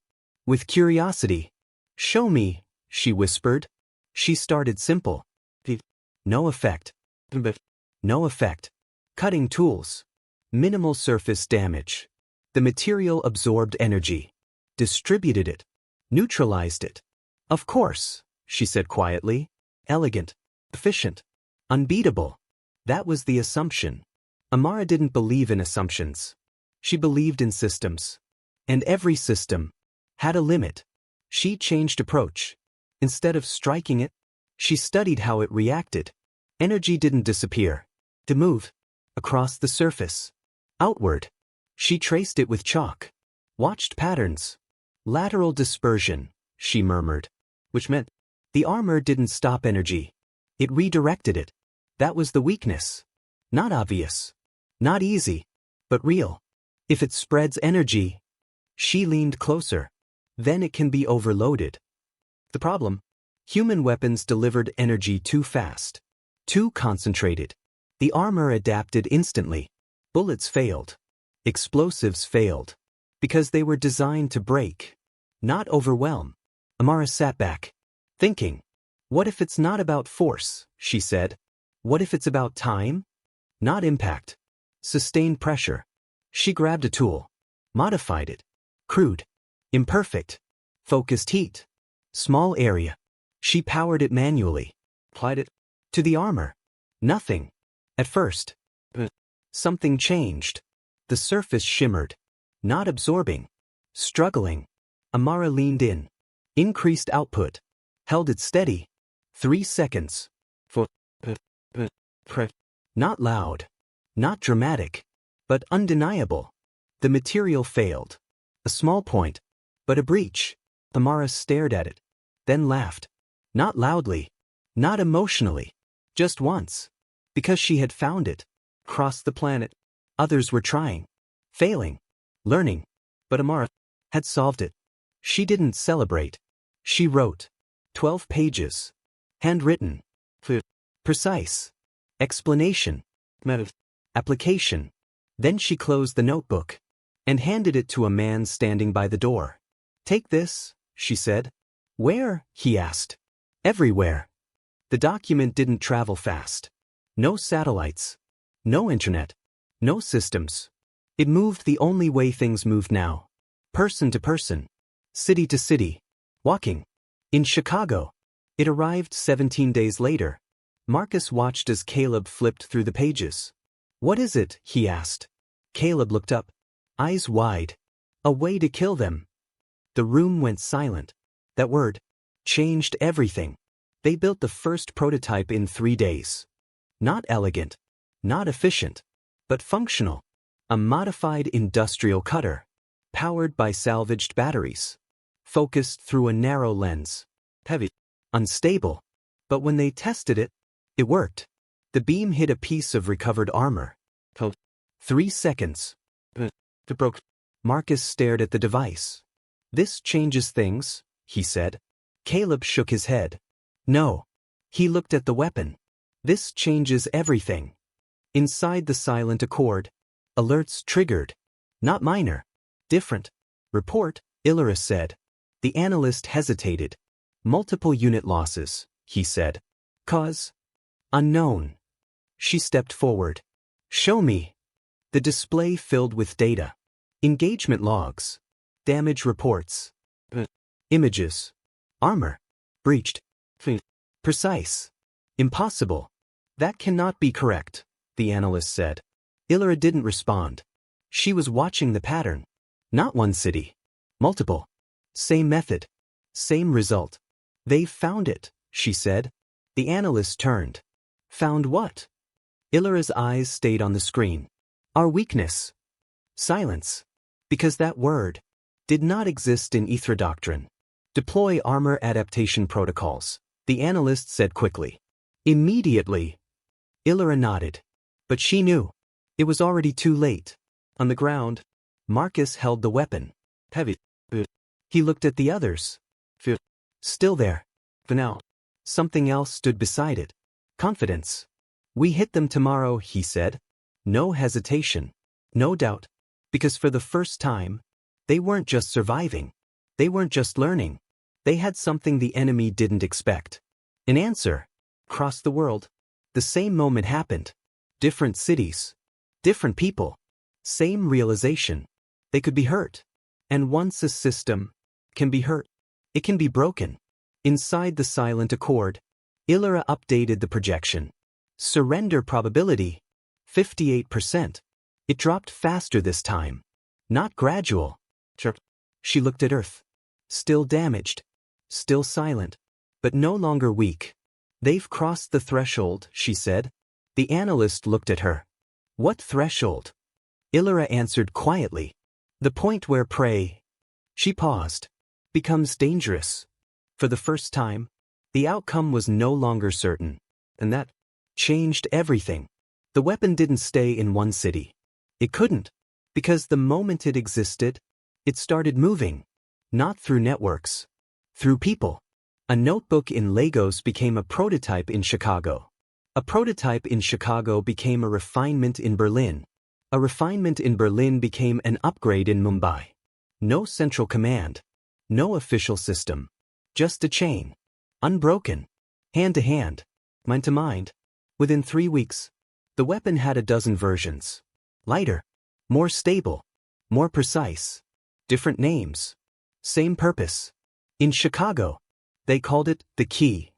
With curiosity. Show me, she whispered. She started simple. No effect. No effect. Cutting tools. Minimal surface damage. The material absorbed energy. Distributed it. Neutralized it. Of course, she said quietly. Elegant. Efficient. Unbeatable. That was the assumption. Amara didn't believe in assumptions. She believed in systems. And every system had a limit. She changed approach. Instead of striking it, she studied how it reacted. Energy didn't disappear. To move. Across the surface. Outward. She traced it with chalk. Watched patterns. Lateral dispersion, she murmured. Which meant the armor didn't stop energy. It redirected it. That was the weakness. Not obvious. Not easy. But real. If it spreads energy. She leaned closer. Then it can be overloaded. The problem? Human weapons delivered energy too fast. Too concentrated. The armor adapted instantly. Bullets failed. Explosives failed. Because they were designed to break, not overwhelm. Amara sat back, thinking. What if it's not about force, she said. What if it's about time? Not impact. Sustained pressure. She grabbed a tool. Modified it. Crude. Imperfect. Focused heat. Small area. She powered it manually. Applied it to the armor. Nothing. At first. But something changed. The surface shimmered. Not absorbing. Struggling. Amara leaned in. Increased output. Held it steady. 3 seconds. Not loud. Not dramatic. But undeniable. The material failed. A small point. But a breach. Amara stared at it. Then laughed. Not loudly. Not emotionally. Just once. Because she had found it. Across the planet. Others were trying. Failing. Learning. But Amara had solved it. She didn't celebrate. She wrote. 12 pages. Handwritten. Precise. Explanation. Application. Then she closed the notebook. And handed it to a man standing by the door. Take this, she said. Where? He asked. Everywhere. The document didn't travel fast. No satellites. No internet. No systems. It moved the only way things moved now. Person to person. City to city. Walking. In Chicago. It arrived 17 days later. Marcus watched as Caleb flipped through the pages. What is it? He asked. Caleb looked up. Eyes wide. A way to kill them. The room went silent. That word changed everything. They built the first prototype in 3 days. Not elegant. Not efficient. But functional. A modified industrial cutter. Powered by salvaged batteries. Focused through a narrow lens. Heavy. Unstable. But when they tested it, it worked. The beam hit a piece of recovered armor. 3 seconds. It broke. Marcus stared at the device. This changes things, he said. Caleb shook his head. No. He looked at the weapon. This changes everything. Inside the silent accord, alerts triggered. Not minor. Different. Report, Ethra said. The analyst hesitated. Multiple unit losses, he said. Cause? Unknown. She stepped forward. Show me. The display filled with data. Engagement logs. Damage reports. Images. Armor. Breached. Precise. Impossible. That cannot be correct, the analyst said. Ethra didn't respond. She was watching the pattern. Not one city. Multiple. Same method. Same result. They've found it, she said. The analyst turned. Found what? Ethra's eyes stayed on the screen. Our weakness. Silence. Because that word did not exist in Ethra doctrine. Deploy armor adaptation protocols, the analyst said quickly. Immediately. Ethra nodded. But she knew. It was already too late. On the ground, Marcus held the weapon. Heavy. He looked at the others. Still there. For now. Something else stood beside it. Confidence. We hit them tomorrow, he said. No hesitation. No doubt. Because for the first time, they weren't just surviving. They weren't just learning. They had something the enemy didn't expect. An answer. Across the world. The same moment happened. Different cities. Different people. Same realization. They could be hurt. And once a system can be hurt, it can be broken. Inside the silent accord, Ethra updated the projection. Surrender probability. 58%. It dropped faster this time. Not gradual. She looked at Earth. Still damaged. Still silent. But no longer weak. They've crossed the threshold, she said. The analyst looked at her. What threshold? Ethra answered quietly. The point where prey. She paused. Becomes dangerous. For the first time, the outcome was no longer certain. And that changed everything. The weapon didn't stay in one city. It couldn't. Because the moment it existed, it started moving. Not through networks. Through people. A notebook in Lagos became a prototype in Chicago. A prototype in Chicago became a refinement in Berlin. A refinement in Berlin became an upgrade in Mumbai. No central command. No official system. Just a chain. Unbroken. Hand to hand. Mind to mind. Within 3 weeks, the weapon had a dozen versions. Lighter. More stable. More precise. Different names. Same purpose. In Chicago, they called it the key,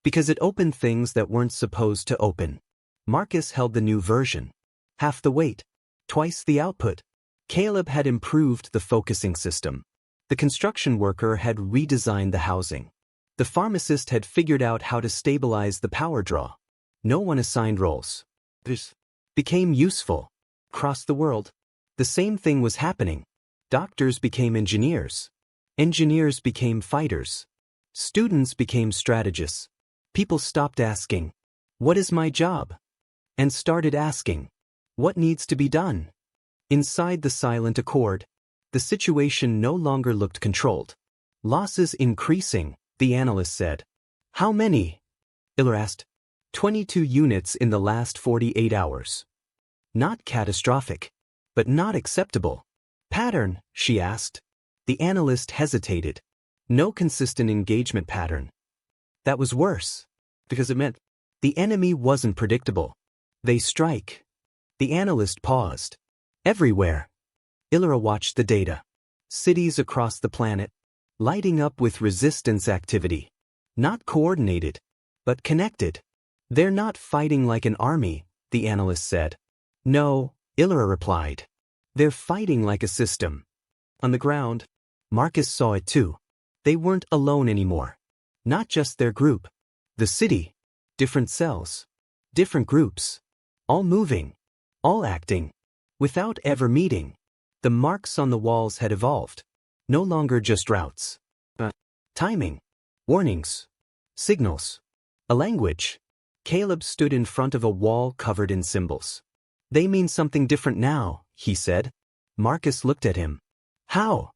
because it opened things that weren't supposed to open. Marcus held the new version. Half the weight. Twice the output. Caleb had improved the focusing system. The construction worker had redesigned the housing. The pharmacist had figured out how to stabilize the power draw. No one assigned roles. This became useful. Across the world, the same thing was happening. Doctors became engineers. Engineers became fighters. Students became strategists. People stopped asking, "What is my job?" and started asking, "What needs to be done?" Inside the silent accord, the situation no longer looked controlled. Losses increasing, the analyst said. How many? Iller asked. 22 units in the last 48 hours. Not catastrophic, but not acceptable. Pattern, she asked. The analyst hesitated. No consistent engagement pattern. That was worse, because it meant the enemy wasn't predictable. They strike. The analyst paused. Everywhere. Illyra watched the data. Cities across the planet, lighting up with resistance activity. Not coordinated, but connected. They're not fighting like an army, the analyst said. No, Illyra replied. They're fighting like a system. On the ground, Marcus saw it too. They weren't alone anymore. Not just their group. The city. Different cells. Different groups. All moving. All acting. Without ever meeting. The marks on the walls had evolved. No longer just routes. Timing. Warnings. Signals. A language. Caleb stood in front of a wall covered in symbols. They mean something different now, he said. Marcus looked at him. How?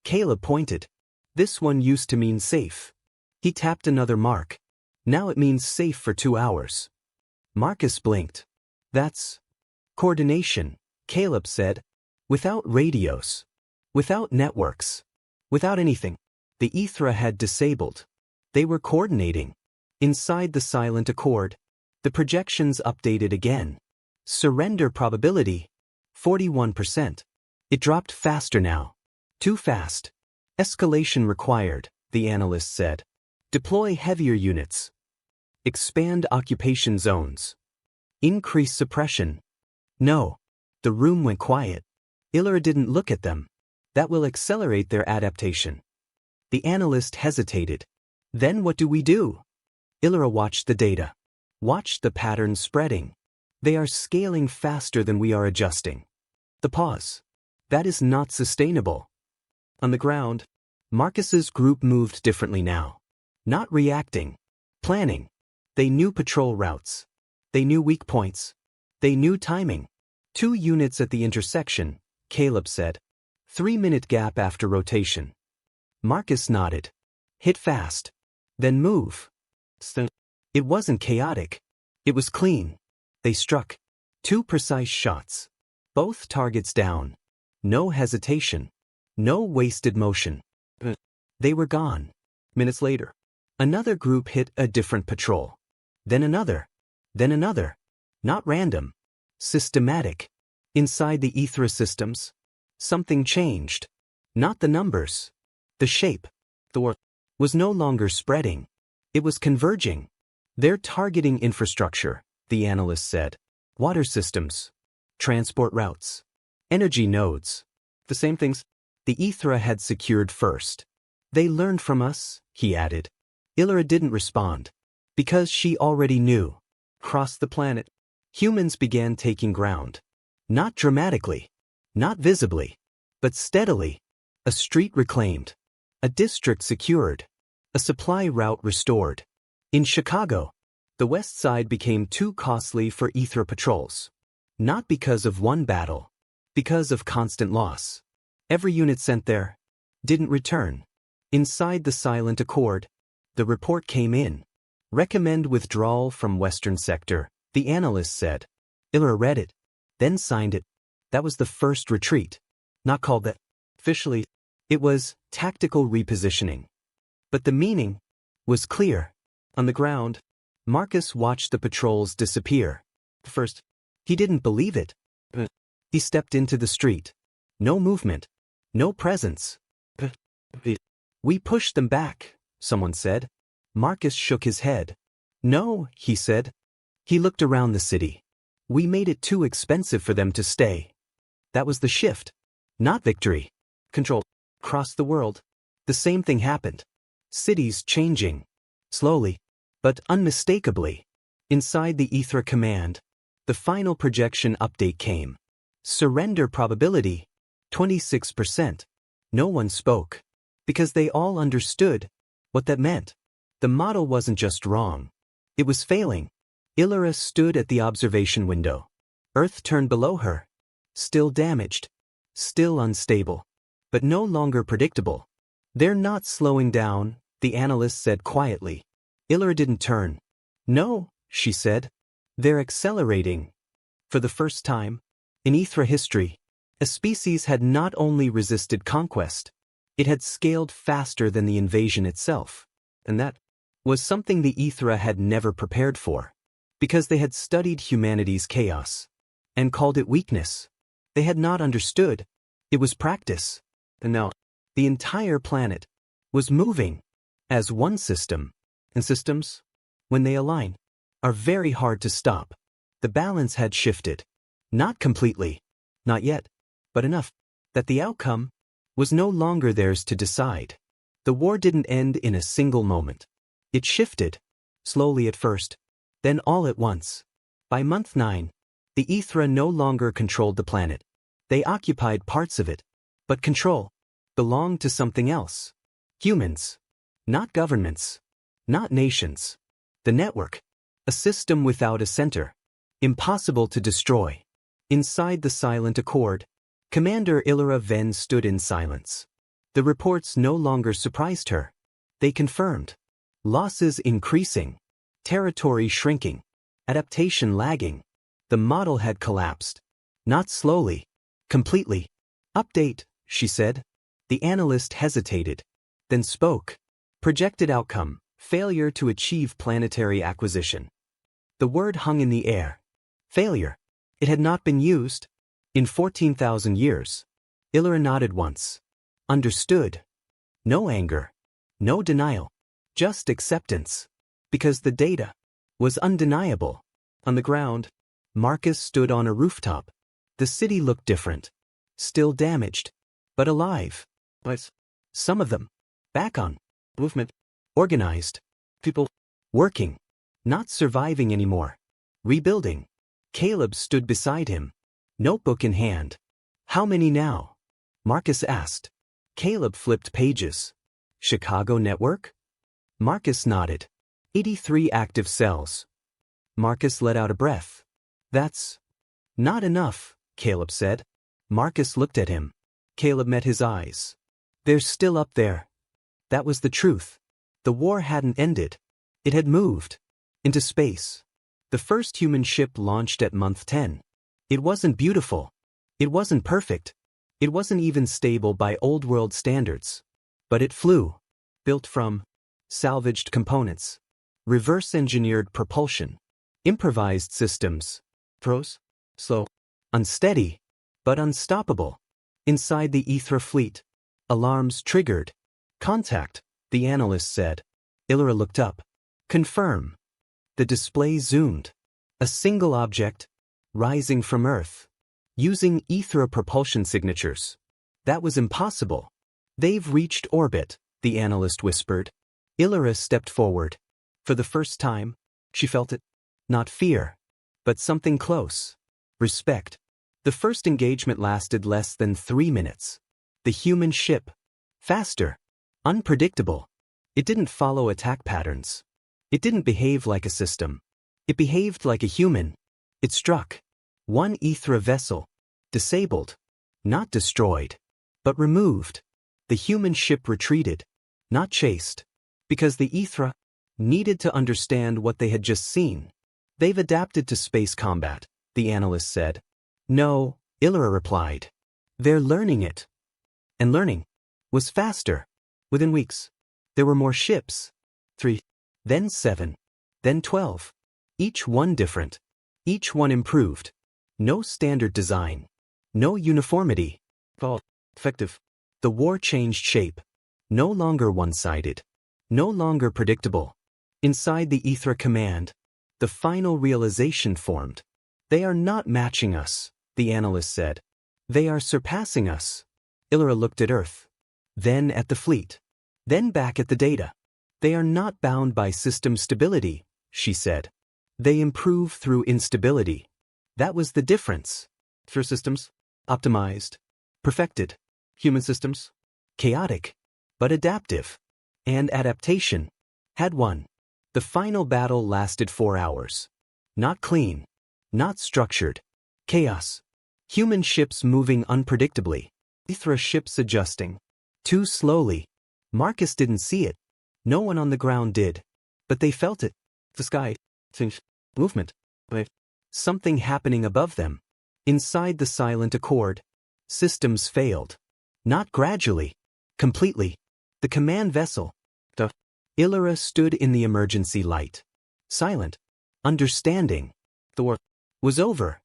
Caleb pointed. This one used to mean safe. He tapped another mark. Now it means safe for 2 hours. Marcus blinked. That's coordination, Caleb said. Without radios. Without networks. Without anything. The Ethra had disabled. They were coordinating. Inside the silent accord, the projections updated again. Surrender probability, 41%. It dropped faster now. Too fast. Escalation required, the analyst said. Deploy heavier units. Expand occupation zones. Increase suppression. No. The room went quiet. Illyra didn't look at them. That will accelerate their adaptation. The analyst hesitated. Then what do we do? Illyra watched the data. Watched the patterns spreading. They are scaling faster than we are adjusting. The pause. That is not sustainable. On the ground, Marcus's group moved differently now. Not reacting. Planning. They knew patrol routes. They knew weak points. They knew timing. 2 units at the intersection, Caleb said. 3-minute gap after rotation. Marcus nodded. Hit fast. Then move. It wasn't chaotic. It was clean. They struck. 2 precise shots. Both targets down. No hesitation. No wasted motion. They were gone. Minutes later, another group hit a different patrol. Then another. Then another. Not random. Systematic. Inside the Ethra systems, something changed. Not the numbers. The shape. The work was no longer spreading. It was converging. They're targeting infrastructure, the analyst said. Water systems. Transport routes. Energy nodes. The same things the Ethra had secured first. They learned from us, he added. Illyra didn't respond. Because she already knew. Across the planet, humans began taking ground. Not dramatically. Not visibly. But steadily. A street reclaimed. A district secured. A supply route restored. In Chicago, the west side became too costly for Ethra patrols. Not because of one battle. Because of constant loss. Every unit sent there didn't return. Inside the silent accord, the report came in. Recommend withdrawal from Western sector, the analyst said. Ithra read it, then signed it. That was the first retreat. Not called that. Officially, it was tactical repositioning. But the meaning was clear. On the ground, Marcus watched the patrols disappear. First, he didn't believe it. He stepped into the street. No movement. No presence. We pushed them back, someone said. Marcus shook his head. No, he said. He looked around the city. We made it too expensive for them to stay. That was the shift. Not victory. Control. Across the world, the same thing happened. Cities changing. Slowly, but unmistakably. Inside the Ethra command, the final projection update came. Surrender probability, 26%. No one spoke, because they all understood what that meant. The model wasn't just wrong. It was failing. Ithra stood at the observation window. Earth turned below her. Still damaged. Still unstable. But no longer predictable. They're not slowing down, the analyst said quietly. Ithra didn't turn. No, she said. They're accelerating. For the first time, in Ethra history, a species had not only resisted conquest, it had scaled faster than the invasion itself. And that was something the Ethra had never prepared for, because they had studied humanity's chaos and called it weakness. They had not understood. It was practice. And now, the entire planet was moving as one system. And systems, when they align, are very hard to stop. The balance had shifted. Not completely. Not yet. But enough that the outcome was no longer theirs to decide. The war didn't end in a single moment. It shifted. Slowly at first. Then all at once. By month 9, the Ethra no longer controlled the planet. They occupied parts of it. But control belonged to something else. Humans. Not governments. Not nations. The network. A system without a center. Impossible to destroy. Inside the silent accord, Commander Ithra Ven stood in silence. The reports no longer surprised her. They confirmed. Losses increasing. Territory shrinking. Adaptation lagging. The model had collapsed. Not slowly. Completely. Update, she said. The analyst hesitated. Then spoke. Projected outcome, failure to achieve planetary acquisition. The word hung in the air. Failure. It had not been used. In 14,000 years. Ithra nodded once. Understood. No anger. No denial. Just acceptance. Because the data was undeniable. On the ground, Marcus stood on a rooftop. The city looked different. Still damaged. But alive. But some of them. Back on. Movement. Organized. People. Working. Not surviving anymore. Rebuilding. Caleb stood beside him. Notebook in hand. How many now? Marcus asked. Caleb flipped pages. Chicago network? Marcus nodded. 83 active cells. Marcus let out a breath. That's not enough, Caleb said. Marcus looked at him. Caleb met his eyes. They're still up there. That was the truth. The war hadn't ended. It had moved. Into space. The first human ship launched at month 10. It wasn't beautiful. It wasn't perfect. It wasn't even stable by old world standards. But it flew. Built from salvaged components. Reverse-engineered propulsion. Improvised systems. Pros? Slow. Unsteady. But unstoppable. Inside the Ethra fleet. Alarms triggered. Contact, the analyst said. Ithra looked up. Confirm. The display zoomed. A single object. Rising from Earth. Using Ethra propulsion signatures. That was impossible. They've reached orbit, the analyst whispered. Ithra stepped forward. For the first time, she felt it. Not fear. But something close. Respect. The first engagement lasted less than 3 minutes. The human ship. Faster. Unpredictable. It didn't follow attack patterns. It didn't behave like a system. It behaved like a human. It struck. One Ethra vessel. Disabled. Not destroyed. But removed. The human ship retreated. Not chased. Because the Ethra needed to understand what they had just seen. They've adapted to space combat, the analyst said. No, Ethra replied. They're learning it. And learning was faster. Within weeks, there were more ships. 3, then 7, then 12. Each one different. Each one improved. No standard design. No uniformity. All effective. The war changed shape. No longer one-sided. No longer predictable. Inside the Ethra command, the final realization formed. They are not matching us, the analyst said. They are surpassing us. Ethra looked at Earth. Then at the fleet. Then back at the data. They are not bound by system stability, she said. They improve through instability. That was the difference. For systems, optimized, perfected. Human systems, chaotic, but adaptive. And adaptation had won. The final battle lasted 4 hours. Not clean, not structured. Chaos. Human ships moving unpredictably. Ethra ships adjusting. Too slowly. Marcus didn't see it. No one on the ground did. But they felt it. The sky. Movement. Something happening above them. Inside the silent accord. Systems failed. Not gradually. Completely. The command vessel. Ethra stood in the emergency light. Silent. Understanding. The war was over.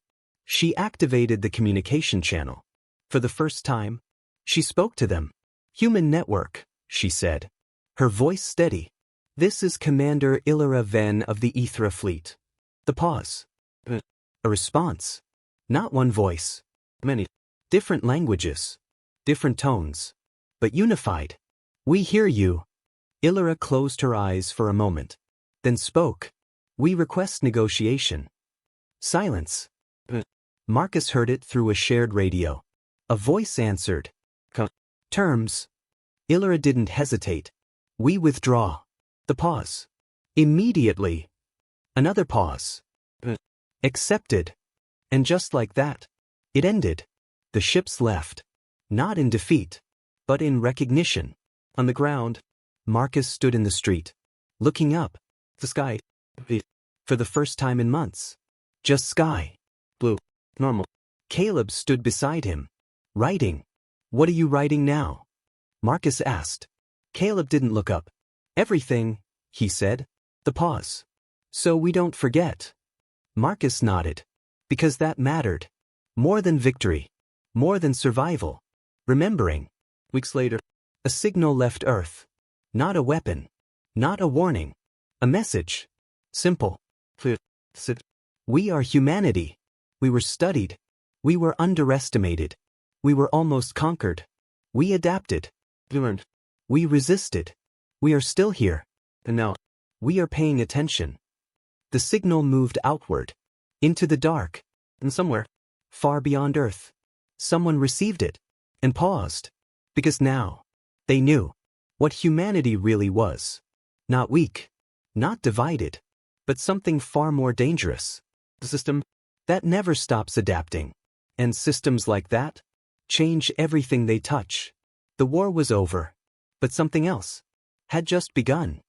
She activated the communication channel. For the first time, she spoke to them. Human network, she said. Her voice steady. This is Commander Ethra Venn of the Ethra fleet. The pause. A response. Not one voice. Many. Different languages. Different tones. But unified. We hear you. Ethra closed her eyes for a moment. Then spoke. We request negotiation. Silence. Marcus heard it through a shared radio. A voice answered. Terms. Ethra didn't hesitate. We withdraw. The pause. Immediately. Another pause. Accepted. And just like that, it ended. The ships left. Not in defeat, but in recognition. On the ground, Marcus stood in the street, looking up. The sky. For the first time in months. Just sky. Blue. Normal. Caleb stood beside him. Writing. What are you writing now? Marcus asked. Caleb didn't look up. Everything, he said. The pause. So we don't forget. Marcus nodded. Because that mattered. More than victory. More than survival. Remembering. Weeks later, a signal left Earth. Not a weapon. Not a warning. A message. Simple. Clear. We are humanity. We were studied. We were underestimated. We were almost conquered. We adapted. We learned. We resisted. We are still here. And now, we are paying attention. The signal moved outward. Into the dark. And somewhere, far beyond Earth, someone received it. And paused. Because now, they knew what humanity really was. Not weak. Not divided. But something far more dangerous. The system that never stops adapting. And systems like that change everything they touch. The war was over. But something else had just begun.